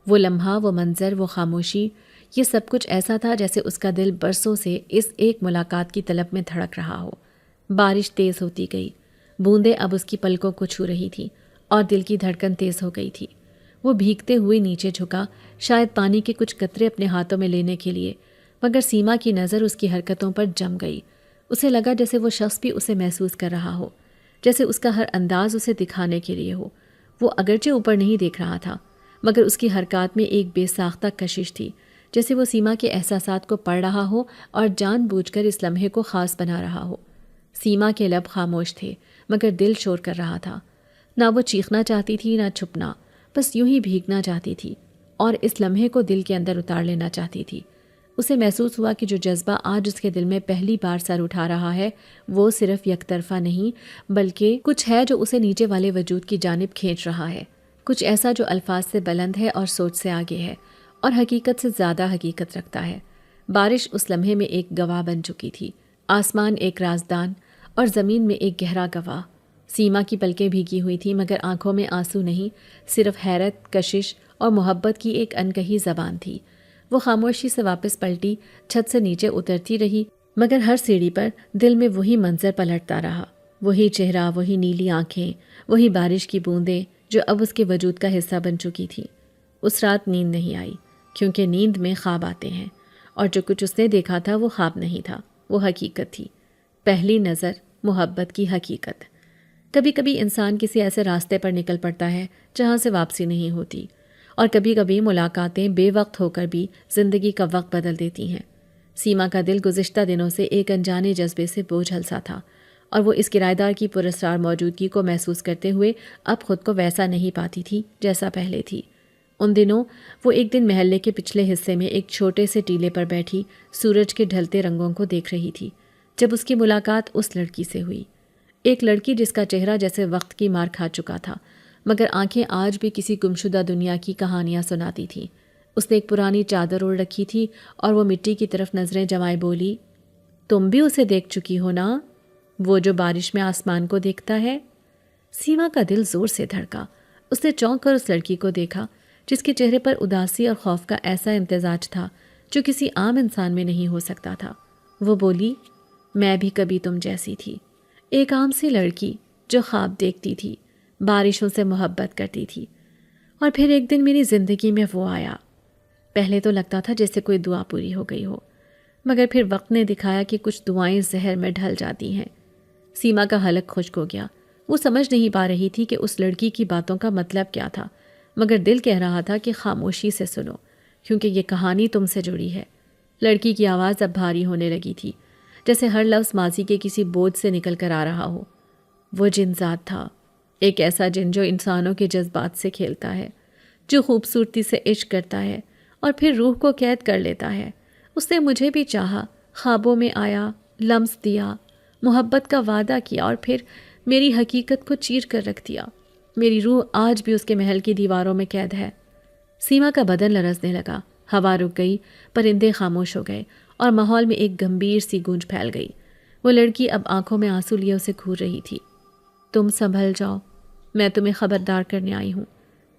وہ لمحہ، وہ منظر، وہ خاموشی، یہ سب کچھ ایسا تھا جیسے اس کا دل برسوں سے اس ایک ملاقات کی طلب میں دھڑک رہا ہو۔ بارش تیز ہوتی گئی، بوندیں اب اس کی پلکوں کو چھو رہی تھی اور دل کی دھڑکن تیز ہو گئی تھی۔ وہ بھیگتے ہوئے نیچے جھکا، شاید پانی کے کچھ قطرے اپنے ہاتھوں میں لینے کے لیے، مگر سیما کی نظر اس کی حرکتوں پر جم گئی۔ اسے لگا جیسے وہ شخص بھی اسے محسوس کر رہا ہو، جیسے اس کا ہر انداز اسے دکھانے کے لیے ہو۔ وہ اگرچہ اوپر نہیں دیکھ رہا تھا مگر اس کی حرکات میں ایک بے ساختہ کشش تھی، جیسے وہ سیما کے احساسات کو پڑھ رہا ہو اور جان بوجھ کر اس لمحے کو خاص بنا رہا ہو۔ سیما کے لب خاموش تھے مگر دل شور کر رہا تھا۔ نہ وہ چیخنا چاہتی تھی نہ چھپنا، بس یوں ہی بھیگنا چاہتی تھی اور اس لمحے کو دل کے اندر اتار لینا چاہتی تھی۔ اسے محسوس ہوا کہ جو جذبہ آج اس کے دل میں پہلی بار سر اٹھا رہا ہے وہ صرف یک طرفہ نہیں بلکہ کچھ ہے جو اسے نیچے والے وجود کی جانب کھینچ رہا ہے، کچھ ایسا جو الفاظ سے بلند ہے اور سوچ سے آگے ہے اور حقیقت سے زیادہ حقیقت رکھتا ہے۔ بارش اس لمحے میں ایک گواہ بن چکی تھی، آسمان ایک رازدان اور زمین میں ایک گہرا گواہ۔ سیما کی پلکیں بھیگی ہوئی تھیں مگر آنکھوں میں آنسو نہیں، صرف حیرت، کشش اور محبت کی ایک انکہی زبان تھی۔ وہ خاموشی سے واپس پلٹی، چھت سے نیچے اترتی رہی مگر ہر سیڑھی پر دل میں وہی منظر پلٹتا رہا، وہی چہرہ، وہی نیلی آنکھیں، وہی بارش کی بوندیں جو اب اس کے وجود کا حصہ بن چکی تھی۔ اس رات نیند نہیں آئی کیونکہ نیند میں خواب آتے ہیں اور جو کچھ اس نے دیکھا تھا وہ خواب نہیں تھا، وہ حقیقت تھی، پہلی نظر محبت کی حقیقت۔ کبھی کبھی انسان کسی ایسے راستے پر نکل پڑتا ہے جہاں سے واپسی نہیں ہوتی، اور کبھی کبھی ملاقاتیں بے وقت ہو کر بھی زندگی کا وقت بدل دیتی ہیں۔ سیما کا دل گزشتہ دنوں سے ایک انجانے جذبے سے بوجھل سا تھا اور وہ اس کرایہ دار کی پراسرار موجودگی کو محسوس کرتے ہوئے اب خود کو ویسا نہیں پاتی تھی جیسا پہلے تھی۔ ان دنوں وہ ایک دن محلے کے پچھلے حصے میں ایک چھوٹے سے ٹیلے پر بیٹھی سورج کے ڈھلتے رنگوں کو دیکھ رہی تھی جب اس کی ملاقات اس لڑکی سے ہوئی، ایک لڑکی جس کا چہرہ جیسے وقت کی مار کھا چکا تھا مگر آنکھیں آج بھی کسی گمشدہ دنیا کی کہانیاں سناتی تھیں۔ اس نے ایک پرانی چادر اوڑھ رکھی تھی اور وہ مٹی کی طرف نظریں جمائے بولی، تم بھی اسے دیکھ چکی ہو نا، وہ جو بارش میں آسمان کو دیکھتا ہے۔ سیما کا دل زور سے دھڑکا۔ اس نے چونک کر اس لڑکی کو دیکھا جس کے چہرے پر اداسی اور خوف کا ایسا امتزاج تھا جو کسی عام انسان میں نہیں ہو سکتا تھا۔ وہ بولی، میں بھی کبھی تم جیسی تھی، ایک عام سی لڑکی جو خواب دیکھتی تھی، بارشوں سے محبت کرتی تھی، اور پھر ایک دن میری زندگی میں وہ آیا۔ پہلے تو لگتا تھا جیسے کوئی دعا پوری ہو گئی ہو مگر پھر وقت نے دکھایا کہ کچھ دعائیں زہر میں ڈھل جاتی ہیں۔ سیما کا حلق خشک ہو گیا۔ وہ سمجھ نہیں پا رہی تھی کہ اس لڑکی کی باتوں کا مطلب کیا تھا مگر دل کہہ رہا تھا کہ خاموشی سے سنو کیونکہ یہ کہانی تم سے جڑی ہے۔ لڑکی کی آواز اب بھاری ہونے لگی تھی، جیسے ہر لفظ ماضی کے کسی بوجھ سے نکل کر آ رہا ہو۔ وہ جن ذات تھا، ایک ایسا جن جو انسانوں کے جذبات سے کھیلتا ہے، جو خوبصورتی سے عشق کرتا ہے اور پھر روح کو قید کر لیتا ہے۔ اس نے مجھے بھی چاہا، خوابوں میں آیا، لمس دیا، محبت کا وعدہ کیا اور پھر میری حقیقت کو چیر کر رکھ دیا۔ میری روح آج بھی اس کے محل کی دیواروں میں قید ہے۔ سیما کا بدن لرزنے لگا، ہوا رک گئی، پرندے خاموش ہو گئے اور ماحول میں ایک گمبھیر سی گونج پھیل گئی۔ وہ لڑکی اب آنکھوں میں آنسو لیے اسے گھور رہی تھی۔ تم سنبھل جاؤ، میں تمہیں خبردار کرنے آئی ہوں۔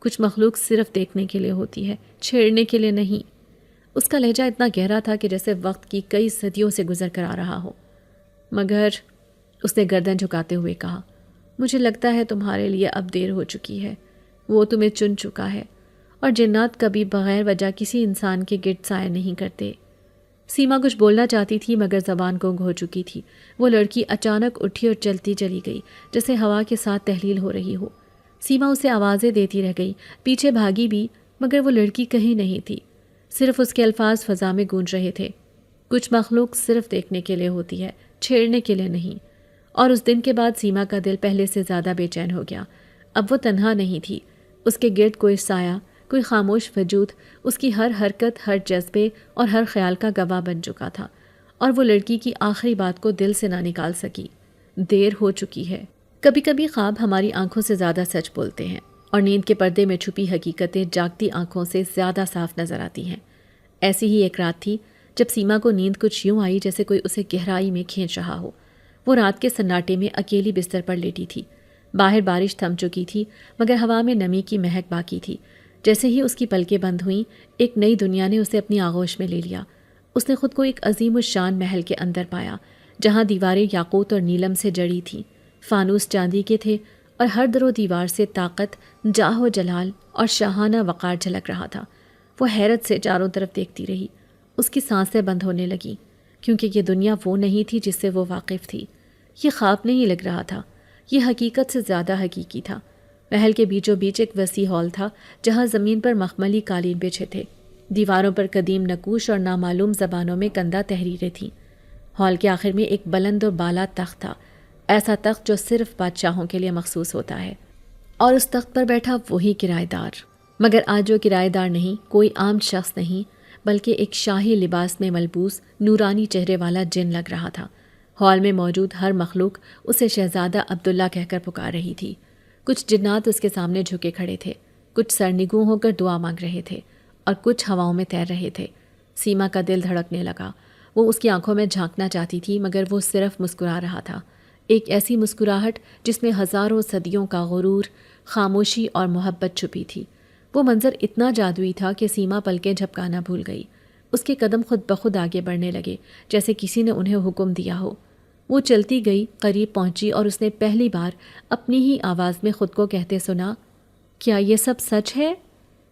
کچھ مخلوق صرف دیکھنے کے لیے ہوتی ہے، چھیڑنے کے لیے نہیں۔ اس کا لہجہ اتنا گہرا تھا کہ جیسے وقت کی کئی صدیوں سے گزر کر آ رہا ہو۔ مگر اس نے گردن جھکاتے ہوئے کہا، مجھے لگتا ہے تمہارے لیے اب دیر ہو چکی ہے، وہ تمہیں چن چکا ہے اور جنات کبھی بغیر وجہ کسی انسان کے گرد سایہ نہیں کرتے۔ سیما کچھ بولنا چاہتی تھی مگر زبان گنگ ہو چکی تھی۔ وہ لڑکی اچانک اٹھی اور چلتی چلی گئی جیسے ہوا کے ساتھ تحلیل ہو رہی ہو۔ سیما اسے آوازیں دیتی رہ گئی، پیچھے بھاگی بھی مگر وہ لڑکی کہیں نہیں تھی، صرف اس کے الفاظ فضا میں گونج رہے تھے۔ کچھ مخلوق صرف دیکھنے کے لیے ہوتی ہے، چھیڑنے کے لیے نہیں۔ اور اس دن کے بعد سیما کا دل پہلے سے زیادہ بے چین ہو گیا۔ اب وہ تنہا نہیں تھی، اس کے گرد کوئی سایہ، کوئی خاموش وجود اس کی ہر حرکت، ہر جذبے اور ہر خیال کا گواہ بن چکا تھا، اور وہ لڑکی کی آخری بات کو دل سے نہ نکال سکی۔ دیر ہو چکی ہے۔ کبھی کبھی خواب ہماری آنکھوں سے زیادہ سچ بولتے ہیں اور نیند کے پردے میں چھپی حقیقتیں جاگتی آنکھوں سے زیادہ صاف نظر آتی ہیں۔ ایسی ہی ایک رات تھی جب سیما کو نیند کچھ یوں آئی جیسے کوئی اسے گہرائی میں کھینچ رہا ہو۔ وہ رات کے سناٹے میں اکیلی بستر پر لیٹی تھی۔ باہر بارش تھم چکی تھی مگر ہوا میں نمی کی مہک باقی تھی۔ جیسے ہی اس کی پلکیں بند ہوئیں، ایک نئی دنیا نے اسے اپنی آغوش میں لے لیا۔ اس نے خود کو ایک عظیم الشان محل کے اندر پایا جہاں دیواریں یاقوت اور نیلم سے جڑی تھیں، فانوس چاندی کے تھے اور ہر در و دیوار سے طاقت، جاہ و جلال اور شاہانہ وقار جھلک رہا تھا۔ وہ حیرت سے چاروں طرف دیکھتی رہی۔ اس کی سانسیں بند ہونے لگیں کیونکہ یہ دنیا وہ نہیں تھی جس سے وہ واقف تھی۔ یہ خواب نہیں لگ رہا تھا، یہ حقیقت سے زیادہ حقیقی تھا۔ محل کے بیچوں بیچ ایک وسیع ہال تھا جہاں زمین پر مخملی قالین بچھے تھے، دیواروں پر قدیم نقوش اور نامعلوم زبانوں میں کندہ تحریریں تھیں۔ ہال کے آخر میں ایک بلند و بالا تخت تھا، ایسا تخت جو صرف بادشاہوں کے لیے مخصوص ہوتا ہے، اور اس تخت پر بیٹھا وہی کرایہ دار، مگر آج وہ کرایہ دار نہیں، کوئی عام شخص نہیں، بلکہ ایک شاہی لباس میں ملبوس نورانی چہرے والا جن لگ رہا تھا۔ ہال میں موجود ہر مخلوق اسے شہزادہ عبداللہ کہہ کر پکار رہی تھی۔ کچھ جنات اس کے سامنے جھکے کھڑے تھے، کچھ سرنگوں ہو کر دعا مانگ رہے تھے اور کچھ ہواؤں میں تیر رہے تھے۔ سیما کا دل دھڑکنے لگا۔ وہ اس کی آنکھوں میں جھانکنا چاہتی تھی، مگر وہ صرف مسکرا رہا تھا، ایک ایسی مسکراہٹ جس میں ہزاروں صدیوں کا غرور، خاموشی اور محبت چھپی تھی۔ وہ منظر اتنا جادوئی تھا کہ سیما پلکیں جھپکانا بھول گئی۔ اس کے قدم خود بخود آگے بڑھنے لگے، جیسے کسی نے انہیں حکم دیا ہو۔ وہ چلتی گئی، قریب پہنچی اور اس نے پہلی بار اپنی ہی آواز میں خود کو کہتے سنا، کیا یہ سب سچ ہے؟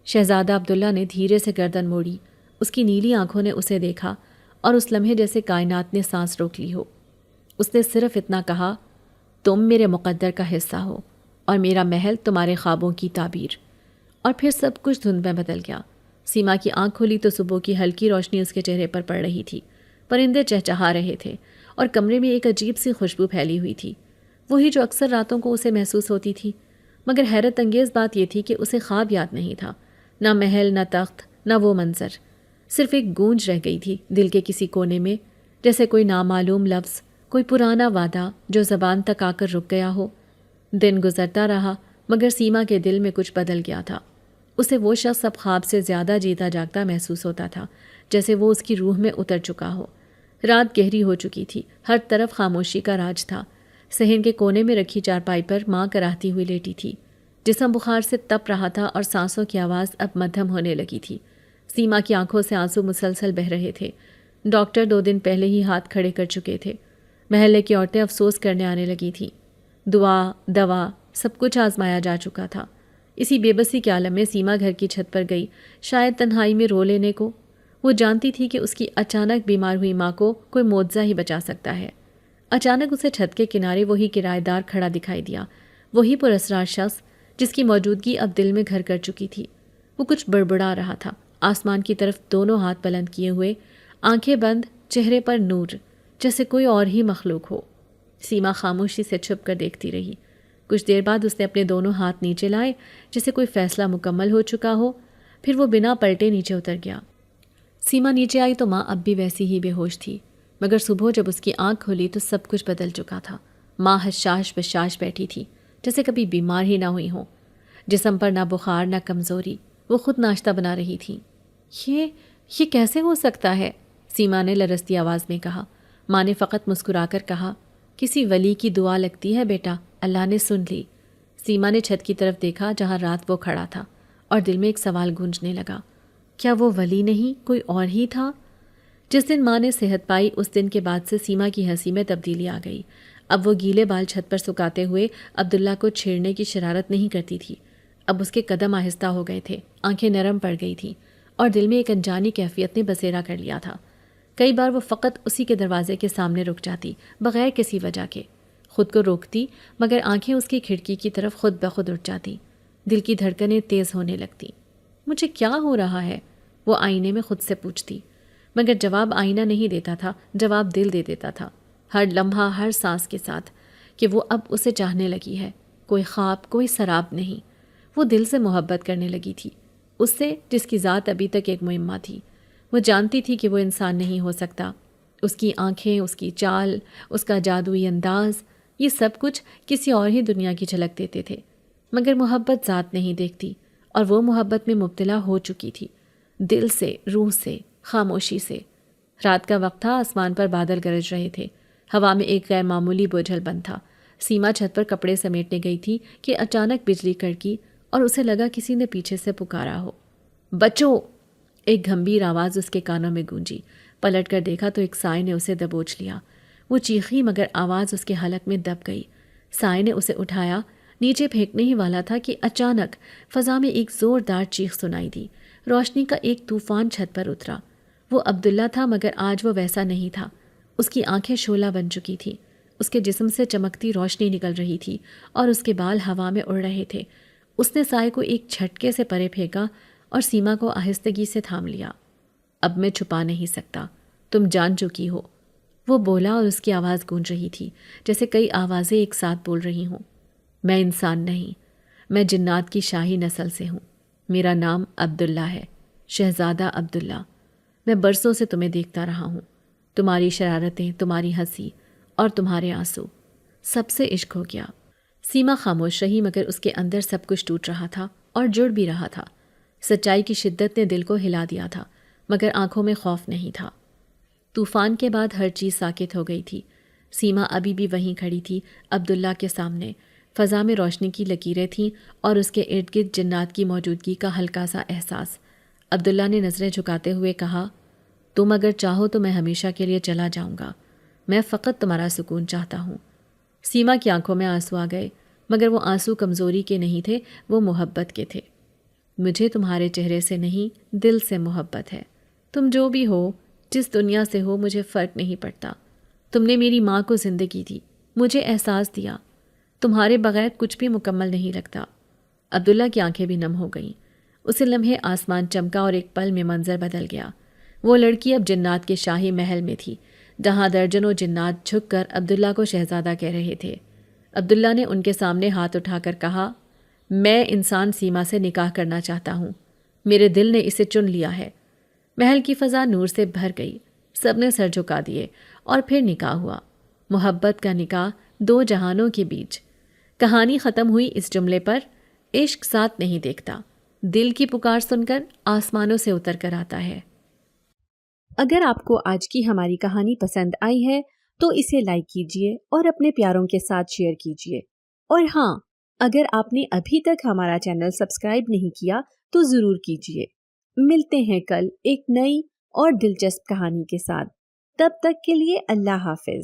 شہزادہ عبداللہ نے دھیرے سے گردن موڑی۔ اس کی نیلی آنکھوں نے اسے دیکھا اور اس لمحے جیسے کائنات نے سانس روک لی ہو۔ اس نے صرف اتنا کہا، تم میرے مقدر کا حصہ ہو اور میرا محل تمہارے خوابوں کی تعبیر۔ اور پھر سب کچھ دھند میں بدل گیا۔ سیما کی آنکھ کھلی تو صبح کی ہلکی روشنی اس کے چہرے پر پڑ رہی تھی، پرندے چہچہا رہے تھے اور کمرے میں ایک عجیب سی خوشبو پھیلی ہوئی تھی، وہی جو اکثر راتوں کو اسے محسوس ہوتی تھی۔ مگر حیرت انگیز بات یہ تھی کہ اسے خواب یاد نہیں تھا، نہ محل، نہ تخت، نہ وہ منظر۔ صرف ایک گونج رہ گئی تھی دل کے کسی کونے میں، جیسے کوئی نامعلوم لفظ، کوئی پرانا وعدہ جو زبان تک آ کر رک گیا ہو۔ دن گزرتا رہا، مگر سیما کے دل میں کچھ بدل گیا تھا۔ اسے وہ شخص اب خواب سے زیادہ جیتا جاگتا محسوس ہوتا تھا، جیسے وہ اس کی روح میں اتر چکا ہو۔ رات گہری ہو چکی تھی، ہر طرف خاموشی کا راج تھا۔ صحن کے کونے میں رکھی چارپائی پر ماں کراہتی ہوئی لیٹی تھی، جسم بخار سے تپ رہا تھا اور سانسوں کی آواز اب مدھم ہونے لگی تھی۔ سیما کی آنکھوں سے آنسو مسلسل بہہ رہے تھے۔ ڈاکٹر 2 دن پہلے ہی ہاتھ کھڑے کر چکے تھے۔ محلے کی عورتیں افسوس کرنے آنے لگی تھیں۔ دعا، دوا، سب کچھ آزمایا جا چکا تھا۔ اسی بے بسی کے عالم میں سیما گھر کی چھت پر گئی، شاید تنہائی میں رو لینے کو۔ وہ جانتی تھی کہ اس کی اچانک بیمار ہوئی ماں کو کوئی معجزہ ہی بچا سکتا ہے۔ اچانک اسے چھت کے کنارے وہی کرایہ دار کھڑا دکھائی دیا، وہی پراسرار شخص جس کی موجودگی اب دل میں گھر کر چکی تھی۔ وہ کچھ بڑبڑا رہا تھا، آسمان کی طرف دونوں ہاتھ بلند کیے ہوئے، آنکھیں بند، چہرے پر نور، جیسے کوئی اور ہی مخلوق ہو۔ سیما خاموشی سے چھپ کر دیکھتی رہی۔ کچھ دیر بعد اس نے اپنے دونوں ہاتھ نیچے لائے، جیسے کوئی فیصلہ مکمل ہو چکا ہو، پھر وہ بنا پلٹے نیچے اتر گیا۔ سیما نیچے آئی تو ماں اب بھی ویسی ہی بے ہوش تھی، مگر صبح جب اس کی آنکھ کھلی تو سب کچھ بدل چکا تھا۔ ماں حشاش بشاش بیٹھی تھی، جیسے کبھی بیمار ہی نہ ہوئی ہوں، جسم پر نہ بخار نہ کمزوری۔ وہ خود ناشتہ بنا رہی تھی۔ یہ کیسے ہو سکتا ہے؟ سیما نے لرزتی آواز میں کہا۔ ماں نے فقط مسکرا کر کہا، کسی ولی کی دعا لگتی ہے بیٹا، اللہ نے سن لی۔ سیما نے چھت کی طرف دیکھا جہاں رات وہ کھڑا تھا، اور دل میں ایک سوال گونجنے لگا، کیا وہ ولی نہیں کوئی اور ہی تھا؟ جس دن ماں نے صحت پائی اس دن کے بعد سے سیما کی ہنسی میں تبدیلی آ گئی۔ اب وہ گیلے بال چھت پر سکاتے ہوئے عبداللہ کو چھیڑنے کی شرارت نہیں کرتی تھی۔ اب اس کے قدم آہستہ ہو گئے تھے، آنکھیں نرم پڑ گئی تھیں، اور دل میں ایک انجانی کیفیت نے بسیرا کر لیا تھا۔ کئی بار وہ فقط اسی کے دروازے کے سامنے رک جاتی، بغیر کسی وجہ کے، خود کو روکتی، مگر آنکھیں اس کی کھڑکی کی طرف خود بخود اٹھ جاتی۔ دل کی دھڑکنیں تیز ہونے لگتی۔ مجھے کیا ہو رہا ہے؟ وہ آئینے میں خود سے پوچھتی، مگر جواب آئینہ نہیں دیتا تھا، جواب دل دے دیتا تھا، ہر لمحہ، ہر سانس کے ساتھ، کہ وہ اب اسے چاہنے لگی ہے، کوئی خواب، کوئی سراب نہیں۔ وہ دل سے محبت کرنے لگی تھی، اس سے جس کی ذات ابھی تک ایک معمہ تھی۔ وہ جانتی تھی کہ وہ انسان نہیں ہو سکتا۔ اس کی آنکھیں، اس کی چال، اس کا جادوئی انداز، یہ سب کچھ کسی اور ہی دنیا کی جھلک دیتے تھے، مگر محبت ذات نہیں دیکھتی، اور وہ محبت میں مبتلا ہو چکی تھی، دل سے، روح سے، خاموشی سے۔ رات کا وقت تھا، آسمان پر بادل گرج رہے تھے، ہوا میں ایک غیر معمولی بوجھل بند تھا۔ سیما چھت پر کپڑے سمیٹنے گئی تھی کہ اچانک بجلی کڑکی اور اسے لگا کسی نے پیچھے سے پکارا ہو۔ بچو! ایک گھمبیر آواز اس کے کانوں میں گونجی۔ پلٹ کر دیکھا تو ایک سائے نے اسے دبوچ لیا۔ وہ چیخی، مگر آواز اس کے حلق میں دب گئی۔ سائے نے اسے اٹھایا، نیچے پھینکنے ہی والا تھا کہ اچانک فضا میں ایک زوردار چیخ سنائی دی۔ روشنی کا ایک طوفان چھت پر اترا۔ وہ عبداللہ تھا، مگر آج وہ ویسا نہیں تھا۔ اس کی آنکھیں شعلہ بن چکی تھیں، اس کے جسم سے چمکتی روشنی نکل رہی تھی، اور اس کے بال ہوا میں اڑ رہے تھے۔ اس نے سائے کو ایک جھٹکے سے پرے پھینکا اور سیما کو آہستگی سے تھام لیا۔ اب میں چھپا نہیں سکتا، تم جان چکی ہو، وہ بولا اور اس کی آواز گونج رہی تھی جیسے کئی آوازیں ایک ساتھ بول رہی ہوں۔ میں انسان نہیں، میں جنات کی شاہی نسل سے ہوں۔ میرا نام عبداللہ ہے، شہزادہ عبداللہ۔ میں برسوں سے تمہیں دیکھتا رہا ہوں، تمہاری شرارتیں، تمہاری ہنسی اور تمہارے آنسو، سب سے عشق ہو گیا۔ سیما خاموش رہی، مگر اس کے اندر سب کچھ ٹوٹ رہا تھا اور جڑ بھی رہا تھا۔ سچائی کی شدت نے دل کو ہلا دیا تھا، مگر آنکھوں میں خوف نہیں تھا۔ طوفان کے بعد ہر چیز ساکت ہو گئی تھی۔ سیما ابھی بھی وہیں کھڑی تھی، عبداللہ کے سامنے۔ فضا میں روشنی کی لکیریں تھیں اور اس کے ارد گرد جنات کی موجودگی کا ہلکا سا احساس۔ عبداللہ نے نظریں جھکاتے ہوئے کہا، تم اگر چاہو تو میں ہمیشہ کے لیے چلا جاؤں گا، میں فقط تمہارا سکون چاہتا ہوں۔ سیما کی آنکھوں میں آنسو آ گئے، مگر وہ آنسو کمزوری کے نہیں تھے، وہ محبت کے تھے۔ مجھے تمہارے چہرے سے نہیں، دل سے محبت ہے۔ تم جو بھی ہو، جس دنیا سے ہو، مجھے فرق نہیں پڑتا۔ تم نے میری ماں کو زندگی دی، مجھے احساس دیا۔ تمہارے بغیر کچھ بھی مکمل نہیں لگتا۔ عبداللہ کی آنکھیں بھی نم ہو گئیں۔ اسی لمحے آسمان چمکا اور ایک پل میں منظر بدل گیا۔ وہ لڑکی اب جنات کے شاہی محل میں تھی، جہاں درجنوں جنات جھک کر عبداللہ کو شہزادہ کہہ رہے تھے۔ عبداللہ نے ان کے سامنے ہاتھ اٹھا کر کہا، میں انسان سیما سے نکاح کرنا چاہتا ہوں، میرے دل نے اسے چن لیا ہے۔ محل کی فضا نور سے بھر گئی، سب نے سر جھکا دیے اور پھر نکاح ہوا۔ محبت کا نکاح دو جہانوں کے بیچ۔ کہانی ختم ہوئی اس جملے پر، عشق ساتھ نہیں دیکھتا، دل کی پکار سن کر آسمانوں سے اتر کر آتا ہے۔ اگر آپ کو آج کی ہماری کہانی پسند آئی ہے تو اسے لائک کیجیے اور اپنے پیاروں کے ساتھ شیئر کیجیے، اور ہاں، اگر آپ نے ابھی تک ہمارا چینل سبسکرائب نہیں کیا تو ضرور کیجیے۔ ملتے ہیں کل ایک نئی اور دلچسپ کہانی کے ساتھ، تب تک کے لیے اللہ حافظ۔